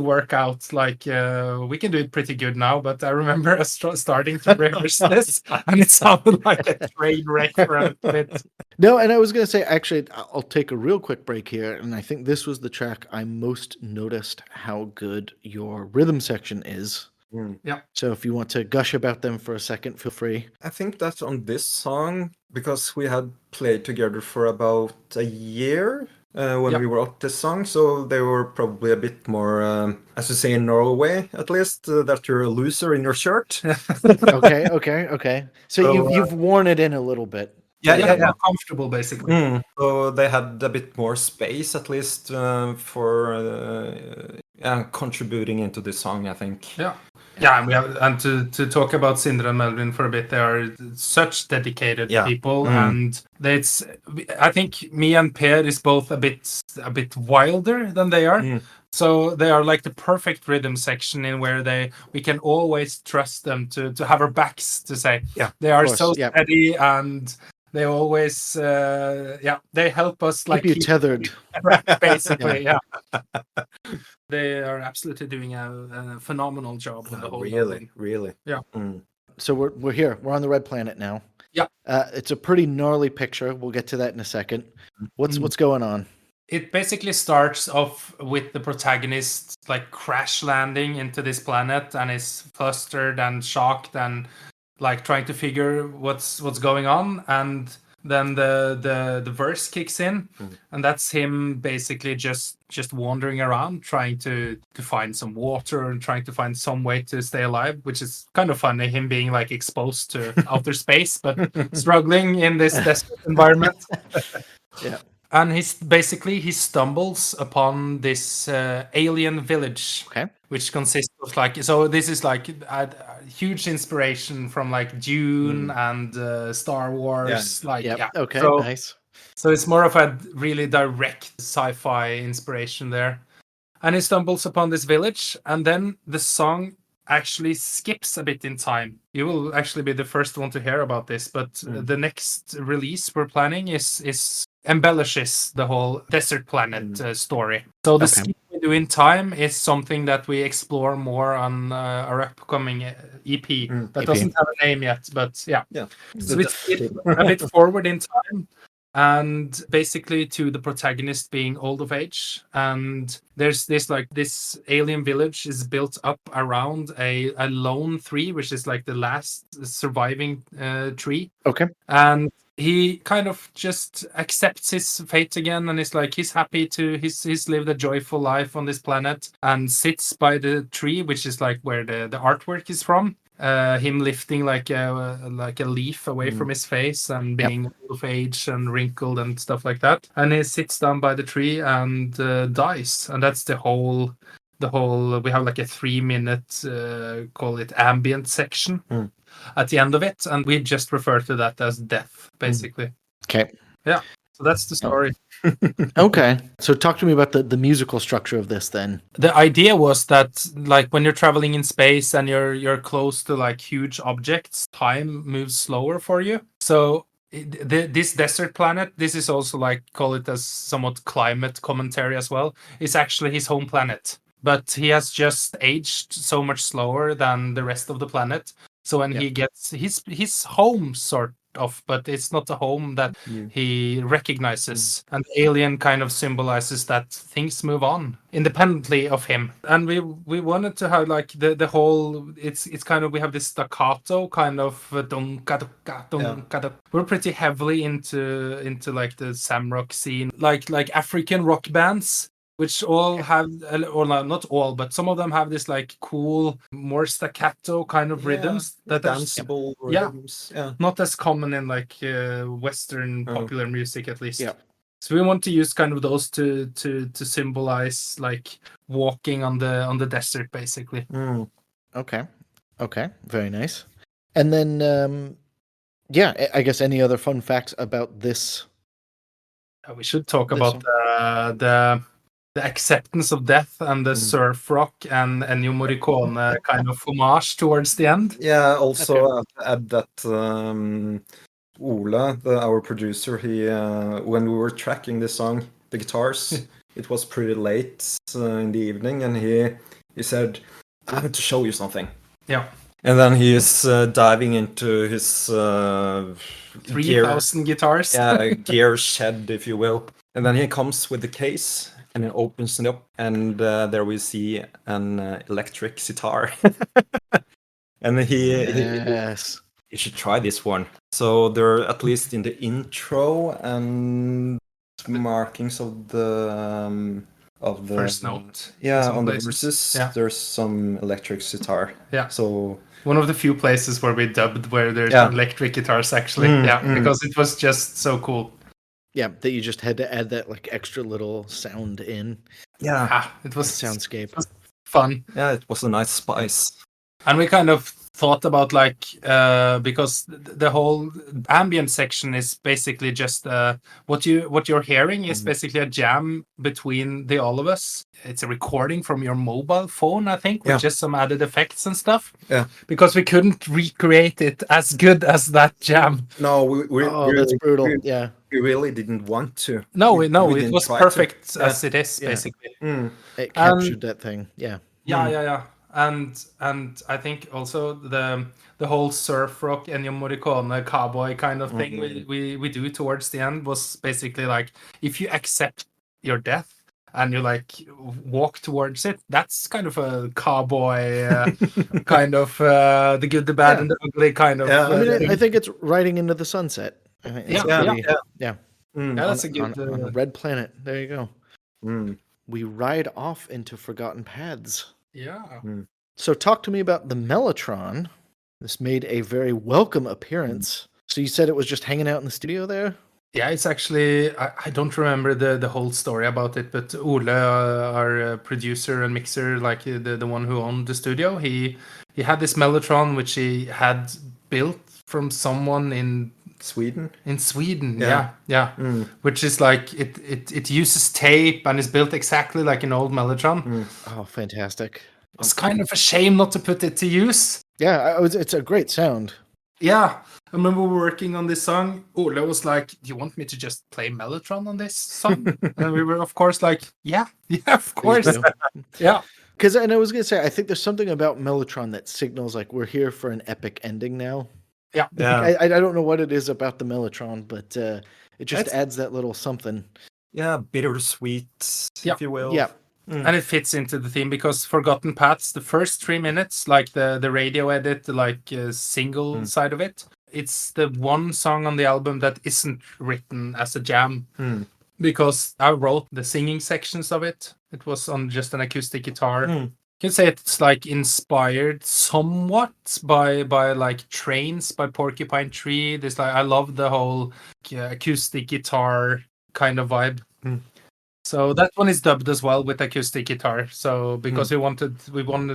work out. Like we can do it pretty good now, but I remember us starting to rehearse this, and it sounded like a train wreck for a bit. No, and I was going to say, actually, I'll take a real quick break here, and I think this was the track I most noticed how good your rhythm section is. Yeah. So if you want to gush about them for a second, feel free. I think that's on this song, because we had played together for about a year when we wrote this song, so they were probably a bit more, as you say in Norway, at least, that you're a loser in your shirt. Okay. So you've worn it in a little bit. Yeah. Comfortable, basically. So they had a bit more space, at least, for contributing into this song, I think. Yeah, and to talk about Sindre and Melvin for a bit, they are such dedicated people, and I think me and Per is both a bit wilder than they are. So they are like the perfect rhythm section in where we can always trust them to have our backs, to say they are so steady, and they always they help us keep you tethered, basically. They are absolutely doing a phenomenal job with the whole album. Really. Yeah. So we're here. We're on the red planet now. Yeah. It's a pretty gnarly picture. We'll get to that in a second. What's going on? It basically starts off with the protagonist like crash landing into this planet, and is flustered and shocked and like trying to figure what's going on, and then the verse kicks in, and that's him basically just wandering around trying to find some water and trying to find some way to stay alive, which is kind of funny, him being like exposed to outer space but struggling in this desert environment. And he stumbles upon this alien village, which consists of like, so this is like a huge inspiration from like Dune and Star Wars. Nice. So it's more of a really direct sci-fi inspiration there. And he stumbles upon this village, and then the song actually skips a bit in time. You will actually be the first one to hear about this, but the next release we're planning is embellishes the whole desert planet story. So the skip we do in time is something that we explore more on our upcoming EP that doesn't have a name yet, but So it's a bit forward in time, and basically to the protagonist being old of age. And there's this alien village is built up around a lone tree, which is like the last surviving tree. Okay. And he kind of just accepts his fate again, and he's happy he's lived a joyful life on this planet, and sits by the tree, which is like where the artwork is from. Him lifting like a leaf away from his face, and being of age and wrinkled and stuff like that. And he sits down by the tree and dies. And that's the whole. We have like a 3-minute call it ambient section at the end of it, and we just refer to that as death, basically. Okay. Yeah. So that's the story. Okay. So talk to me about the musical structure of this then. The idea was that like when you're traveling in space and you're close to like huge objects, time moves slower for you. So this desert planet, this is also like, call it as somewhat climate commentary as well, is actually his home planet. But he has just aged so much slower than the rest of the planet. So when he gets his home sort of, but it's not a home that he recognizes. And the alien kind of symbolizes that things move on independently of him. And we wanted to have like the whole, it's kind of, we have this staccato kind of dunka, dunka, dunka. We're pretty heavily into like the Sam rock scene, like African rock bands, which all have, or not all, but some of them have this like cool, more staccato kind of rhythms that are danceable rhythms. Yeah. not as common in like Western popular music, at least. Yeah. So we want to use kind of those to symbolize like walking on the desert, basically. Okay. Very nice. And then, I guess any other fun facts about this? We should talk about the acceptance of death and the surf rock and Ennio Morricone kind of homage towards the end. Yeah, also add that Ola, our producer, he when we were tracking the song, the guitars, it was pretty late in the evening, and he said, "I have to show you something." Yeah. And then he is diving into his 3,000 guitars. gear shed, if you will. And then he comes with the case, and he opens it up, and there we see an electric sitar. And he should try this one. So they're at least in the intro and markings of the first note. On the verses. There's some electric sitar. Yeah. So one of the few places where we dubbed where there's electric guitars, actually. Because it was just so cool. Yeah, that you just had to add that like extra little sound in. Yeah. It was soundscape. It was fun. Yeah, it was a nice spice. And we kind of thought about like because the whole ambient section is basically just what you're hearing is basically a jam between the all of us. It's a recording from your mobile phone, I think, with just some added effects and stuff. Yeah. Because we couldn't recreate it as good as that jam. No, we that's brutal. We really didn't want to. No, it was perfect as it is, basically. It captured that thing. Yeah. Yeah. And I think also the whole surf rock Ennio Morricone cowboy kind of thing we do towards the end was basically like, if you accept your death and you like walk towards it, that's kind of a cowboy kind of the good, the bad, and the ugly kind of. I think it's riding into the sunset. I think yeah. That's a good on a red planet. There you go. We ride off into forgotten paths. Yeah. So talk to me about the Mellotron. This made a very welcome appearance. So you said it was just hanging out in the studio there? Yeah, it's actually, I don't remember the whole story about it, but Ole, our producer and mixer, like the one who owned the studio, he had this Mellotron which he had built from someone in Sweden. Yeah. Which is like it uses tape and is built exactly like an old Mellotron. Oh, fantastic! It's kind of a shame not to put it to use. Yeah, it's a great sound. Yeah, I remember working on this song. Ole was like, "Do you want me to just play Mellotron on this song?" And we were, of course, like, "Yeah, of course." Yeah. Because, and I was gonna say, I think there's something about Mellotron that signals like we're here for an epic ending now. Yeah. I don't know what it is about the Mellotron, but It just adds that little something. Yeah, bittersweet, if you will. Yeah. And it fits into the theme because Forgotten Paths, the first 3 minutes, like the radio edit, the single side of it, it's the one song on the album that isn't written as a jam. Because I wrote the singing sections of it. It was on just an acoustic guitar. You can say it's like inspired somewhat by like Trains by Porcupine Tree. There's like I love the whole acoustic guitar kind of vibe. So that one is dubbed as well with acoustic guitar. So because we wanted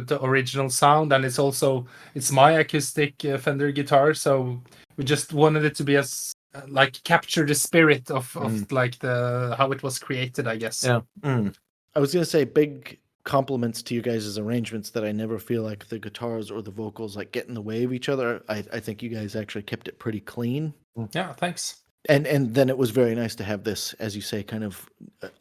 the original sound, and it's my acoustic Fender guitar. So we just wanted it to be as like capture the spirit of like the how it was created, I guess. Yeah. I was gonna say big compliments to you guys' arrangements that I never feel like the guitars or the vocals like get in the way of each other. I think you guys actually kept it pretty clean. Yeah, thanks. And then it was very nice to have this, as you say, kind of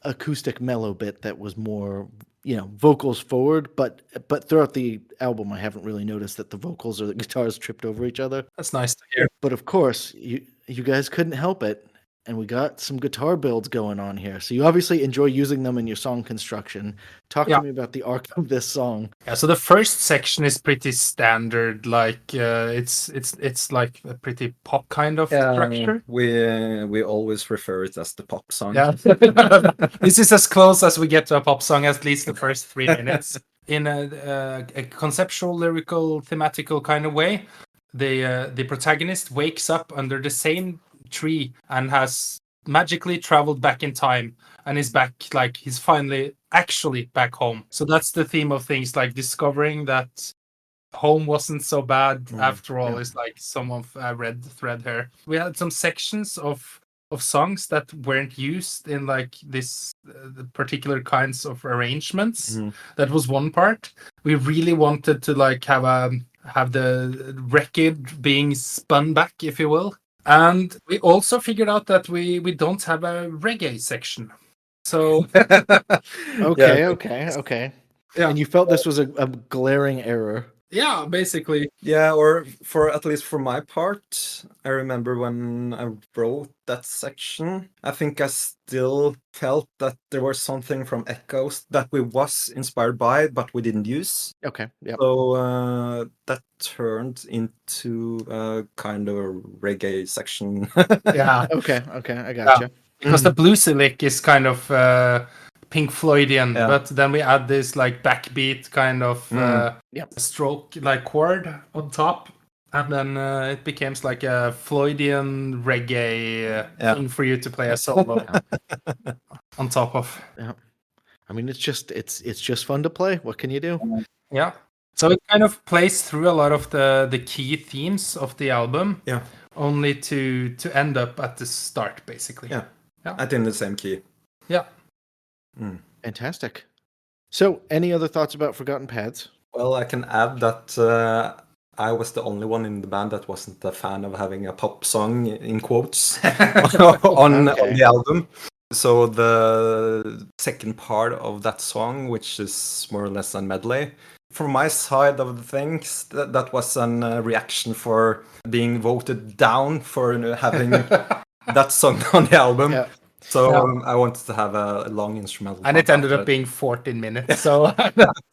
acoustic mellow bit that was more, vocals forward. But throughout the album, I haven't really noticed that the vocals or the guitars tripped over each other. That's nice to hear. But of course, you guys couldn't help it. And we got some guitar builds going on here. So you obviously enjoy using them in your song construction. Talk to me about the arc of this song. Yeah, so the first section is pretty standard, like it's like a pretty pop kind of structure. We always refer it as the pop song. Yeah, this is as close as we get to a pop song, at least the first 3 minutes. In a conceptual, lyrical, thematical kind of way, the protagonist wakes up under the same tree and has magically traveled back in time and is back, like he's finally actually back home. So that's the theme of things, like discovering that home wasn't so bad after all. Is like some of a red thread here. We had some sections of songs that weren't used in like this the particular kinds of arrangements. That was one part. We really wanted to like have the record being spun back, if you will. And we also figured out that we don't have a reggae section. So Okay. Yeah. And you felt this was a glaring error. Yeah, basically. Yeah, or at least for my part, I remember when I wrote that section, I think I still felt that there was something from Echoes that we was inspired by, but we didn't use. Okay, yeah. So that turned into a kind of a reggae section. Yeah. Okay, I gotcha. Because the bluesy lick is kind of Pink Floydian, but then we add this like backbeat kind of stroke like chord on top, and then it becomes like a Floydian reggae thing for you to play a solo on top of. Yeah, I mean it's just fun to play. What can you do? Yeah, so it kind of plays through a lot of the key themes of the album. Yeah, only to end up at the start, basically. Yeah, I think the same key. Yeah. Fantastic. So, any other thoughts about Forgotten Paths? Well, I can add that I was the only one in the band that wasn't a fan of having a pop song, in quotes, on the album. So the second part of that song, which is more or less a medley, from my side of the things, that was a reaction for being voted down for having that song on the album. Yeah. So I wanted to have a long instrumental. And it ended up being 14 minutes. So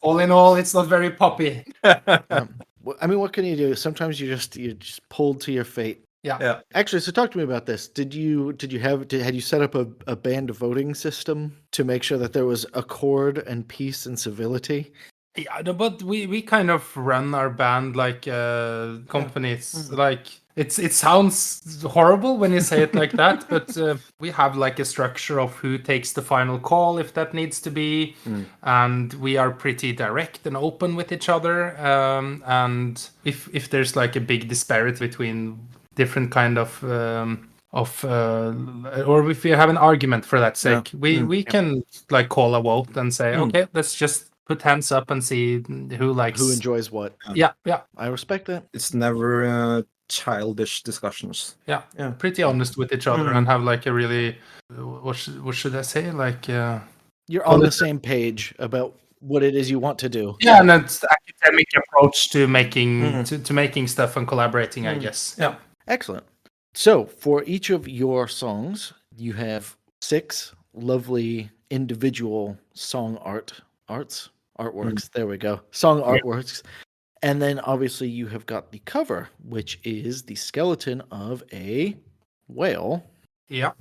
all in all, it's not very poppy. I mean, what can you do? Sometimes you're just pulled to your fate. Yeah. Actually, so talk to me about this. Had you set up a band voting system to make sure that there was accord and peace and civility? Yeah, but we kind of run our band like companies. Like it sounds horrible when you say it like that, but we have like a structure of who takes the final call if that needs to be, and we are pretty direct and open with each other. And if there's like a big disparity between different kind of or if we have an argument for that sake, we can like call a vote and say, okay, let's just put hands up and see who enjoys what. Yeah. I respect that. It's never childish discussions. Yeah. Pretty honest with each other and have like a really what should I say, like you're on the same page about what it is you want to do. Yeah, and it's academic approach to making to making stuff and collaborating, I guess. Yeah. Excellent. So for each of your songs, you have 6 lovely individual song artworks. There we go. Song artworks. And then obviously you have got the cover, which is the skeleton of a whale. Yeah.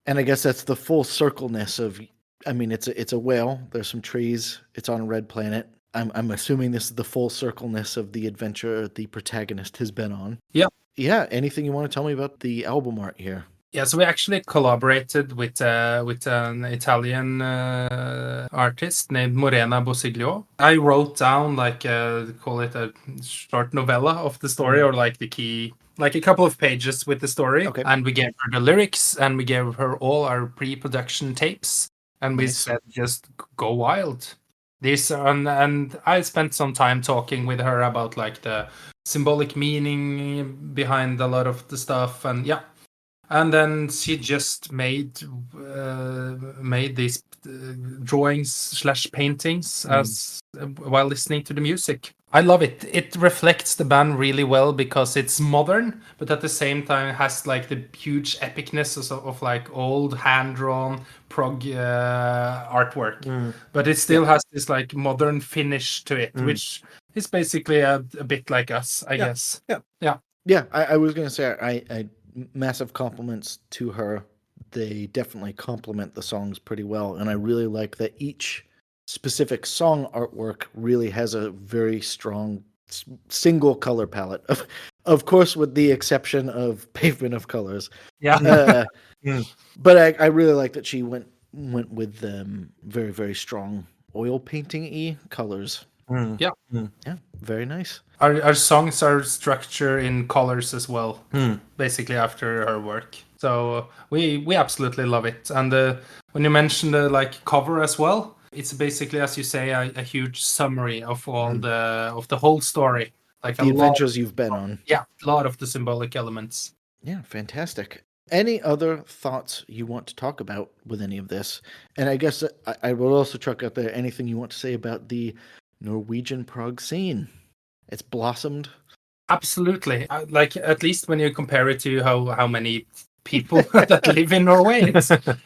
And I guess that's the full circleness of, I mean, it's a whale. There's some trees. It's on a red planet. I'm assuming this is the full circleness of the adventure the protagonist has been on. Yeah. Yeah. Anything you want to tell me about the album art here? Yeah, so we actually collaborated with an Italian artist named Morena Bosiglio. I wrote down call it a short novella of the story, or like the key, like a couple of pages with the story. Okay. And we gave her the lyrics, and we gave her all our pre-production tapes, and we said just go wild. And I spent some time talking with her about like the symbolic meaning behind a lot of the stuff, and yeah. And then she just made these drawings/paintings as while listening to the music. I love it. It reflects the band really well because it's modern, but at the same time has like the huge epicness of like old hand-drawn prog artwork. But it still has this like modern finish to it, which is basically a bit like us, I guess. Yeah, I was going to say, I massive compliments to her. They definitely complement the songs pretty well, and I really like that each specific song artwork really has a very strong single color palette. Of course, with the exception of Pavement of Colors. Yeah. But I really like that she went with very, very strong oil painting-y colors. Yeah. Yeah, very nice. Our songs are structured in colors as well, basically after her work. So we absolutely love it. And when you mention the like cover as well, it's basically, as you say, a huge summary of all the whole story, like the adventures you've been on. Yeah, a lot of the symbolic elements. Yeah, fantastic. Any other thoughts you want to talk about with any of this? And I guess I will also chuck out there anything you want to say about the Norwegian prog scene. It's blossomed. Absolutely. Like, at least when you compare it to how many people that live in Norway,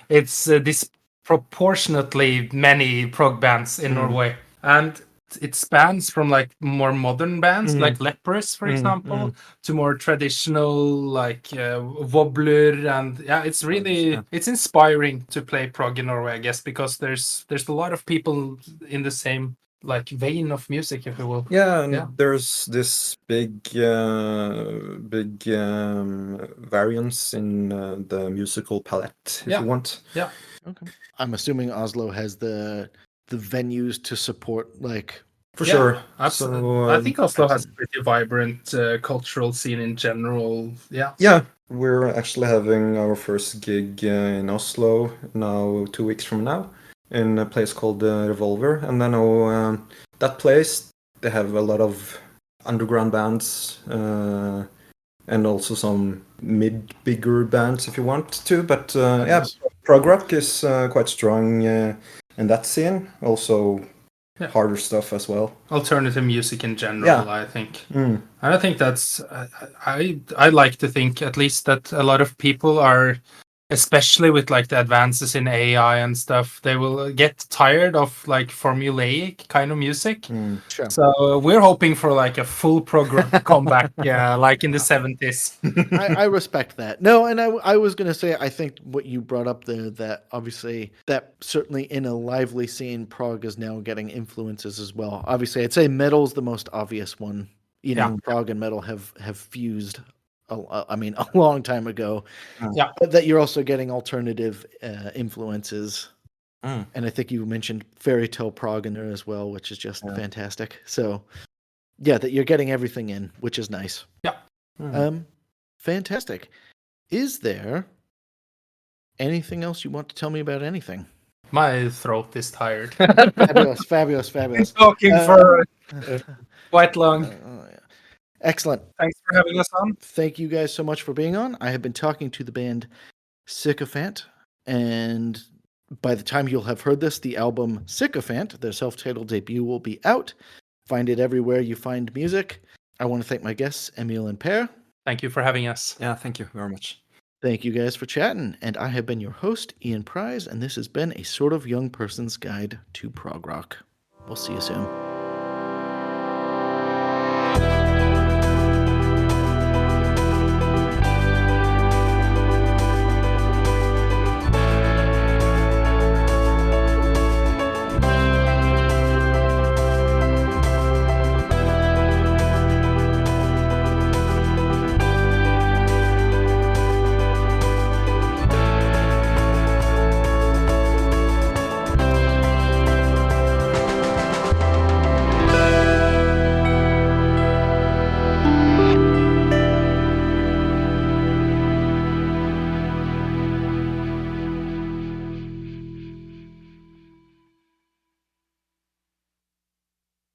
it's disproportionately many prog bands in Norway. And it spans from like more modern bands like Lepers, for example, to more traditional like Wobbler, and yeah, it's really it's inspiring to play prog in Norway, I guess, because there's a lot of people in the same like vein of music, if you will. Yeah, and there's this big variance in the musical palette, if you want. Yeah. Okay. I'm assuming Oslo has the venues to support, like, for sure. Absolutely. So, I think Oslo has a pretty vibrant cultural scene in general. Yeah. Yeah, we're actually having our first gig in Oslo now, 2 weeks from now, in a place called Revolver. And I know that place, they have a lot of underground bands and also some bigger bands if you want to. But prog rock is quite strong in that scene. Also harder stuff as well. Alternative music in general, I think. And I think that's, I like to think at least that a lot of people are, especially with like the advances in AI and stuff, they will get tired of like formulaic kind of music. Sure. So we're hoping for like a full program comeback, like in the 70s. I respect that. No, and I was going to say, I think what you brought up there, that obviously, that certainly in a lively scene, prog is now getting influences as well. Obviously, I'd say metal's the most obvious one. You know, prog and metal have fused a long time ago. But that you're also getting alternative influences. And I think you mentioned fairy tale prog in there as well, which is just fantastic. So, yeah, that you're getting everything in, which is nice. Fantastic. Is there anything else you want to tell me about anything? My throat is tired. Fabulous. Been talking for quite long. Excellent. Thanks for having us on. Thank you guys so much for being on. I have been talking to the band Sykofant, and by the time you'll have heard this, the album Sykofant, their self-titled debut, will be out. Find it everywhere you find music. I want to thank my guests, Emil and Per. Thank you for having us. Yeah, thank you very much. Thank you guys for chatting, and I have been your host, Ian Prize, and this has been a sort of young person's guide to prog rock. We'll see you soon.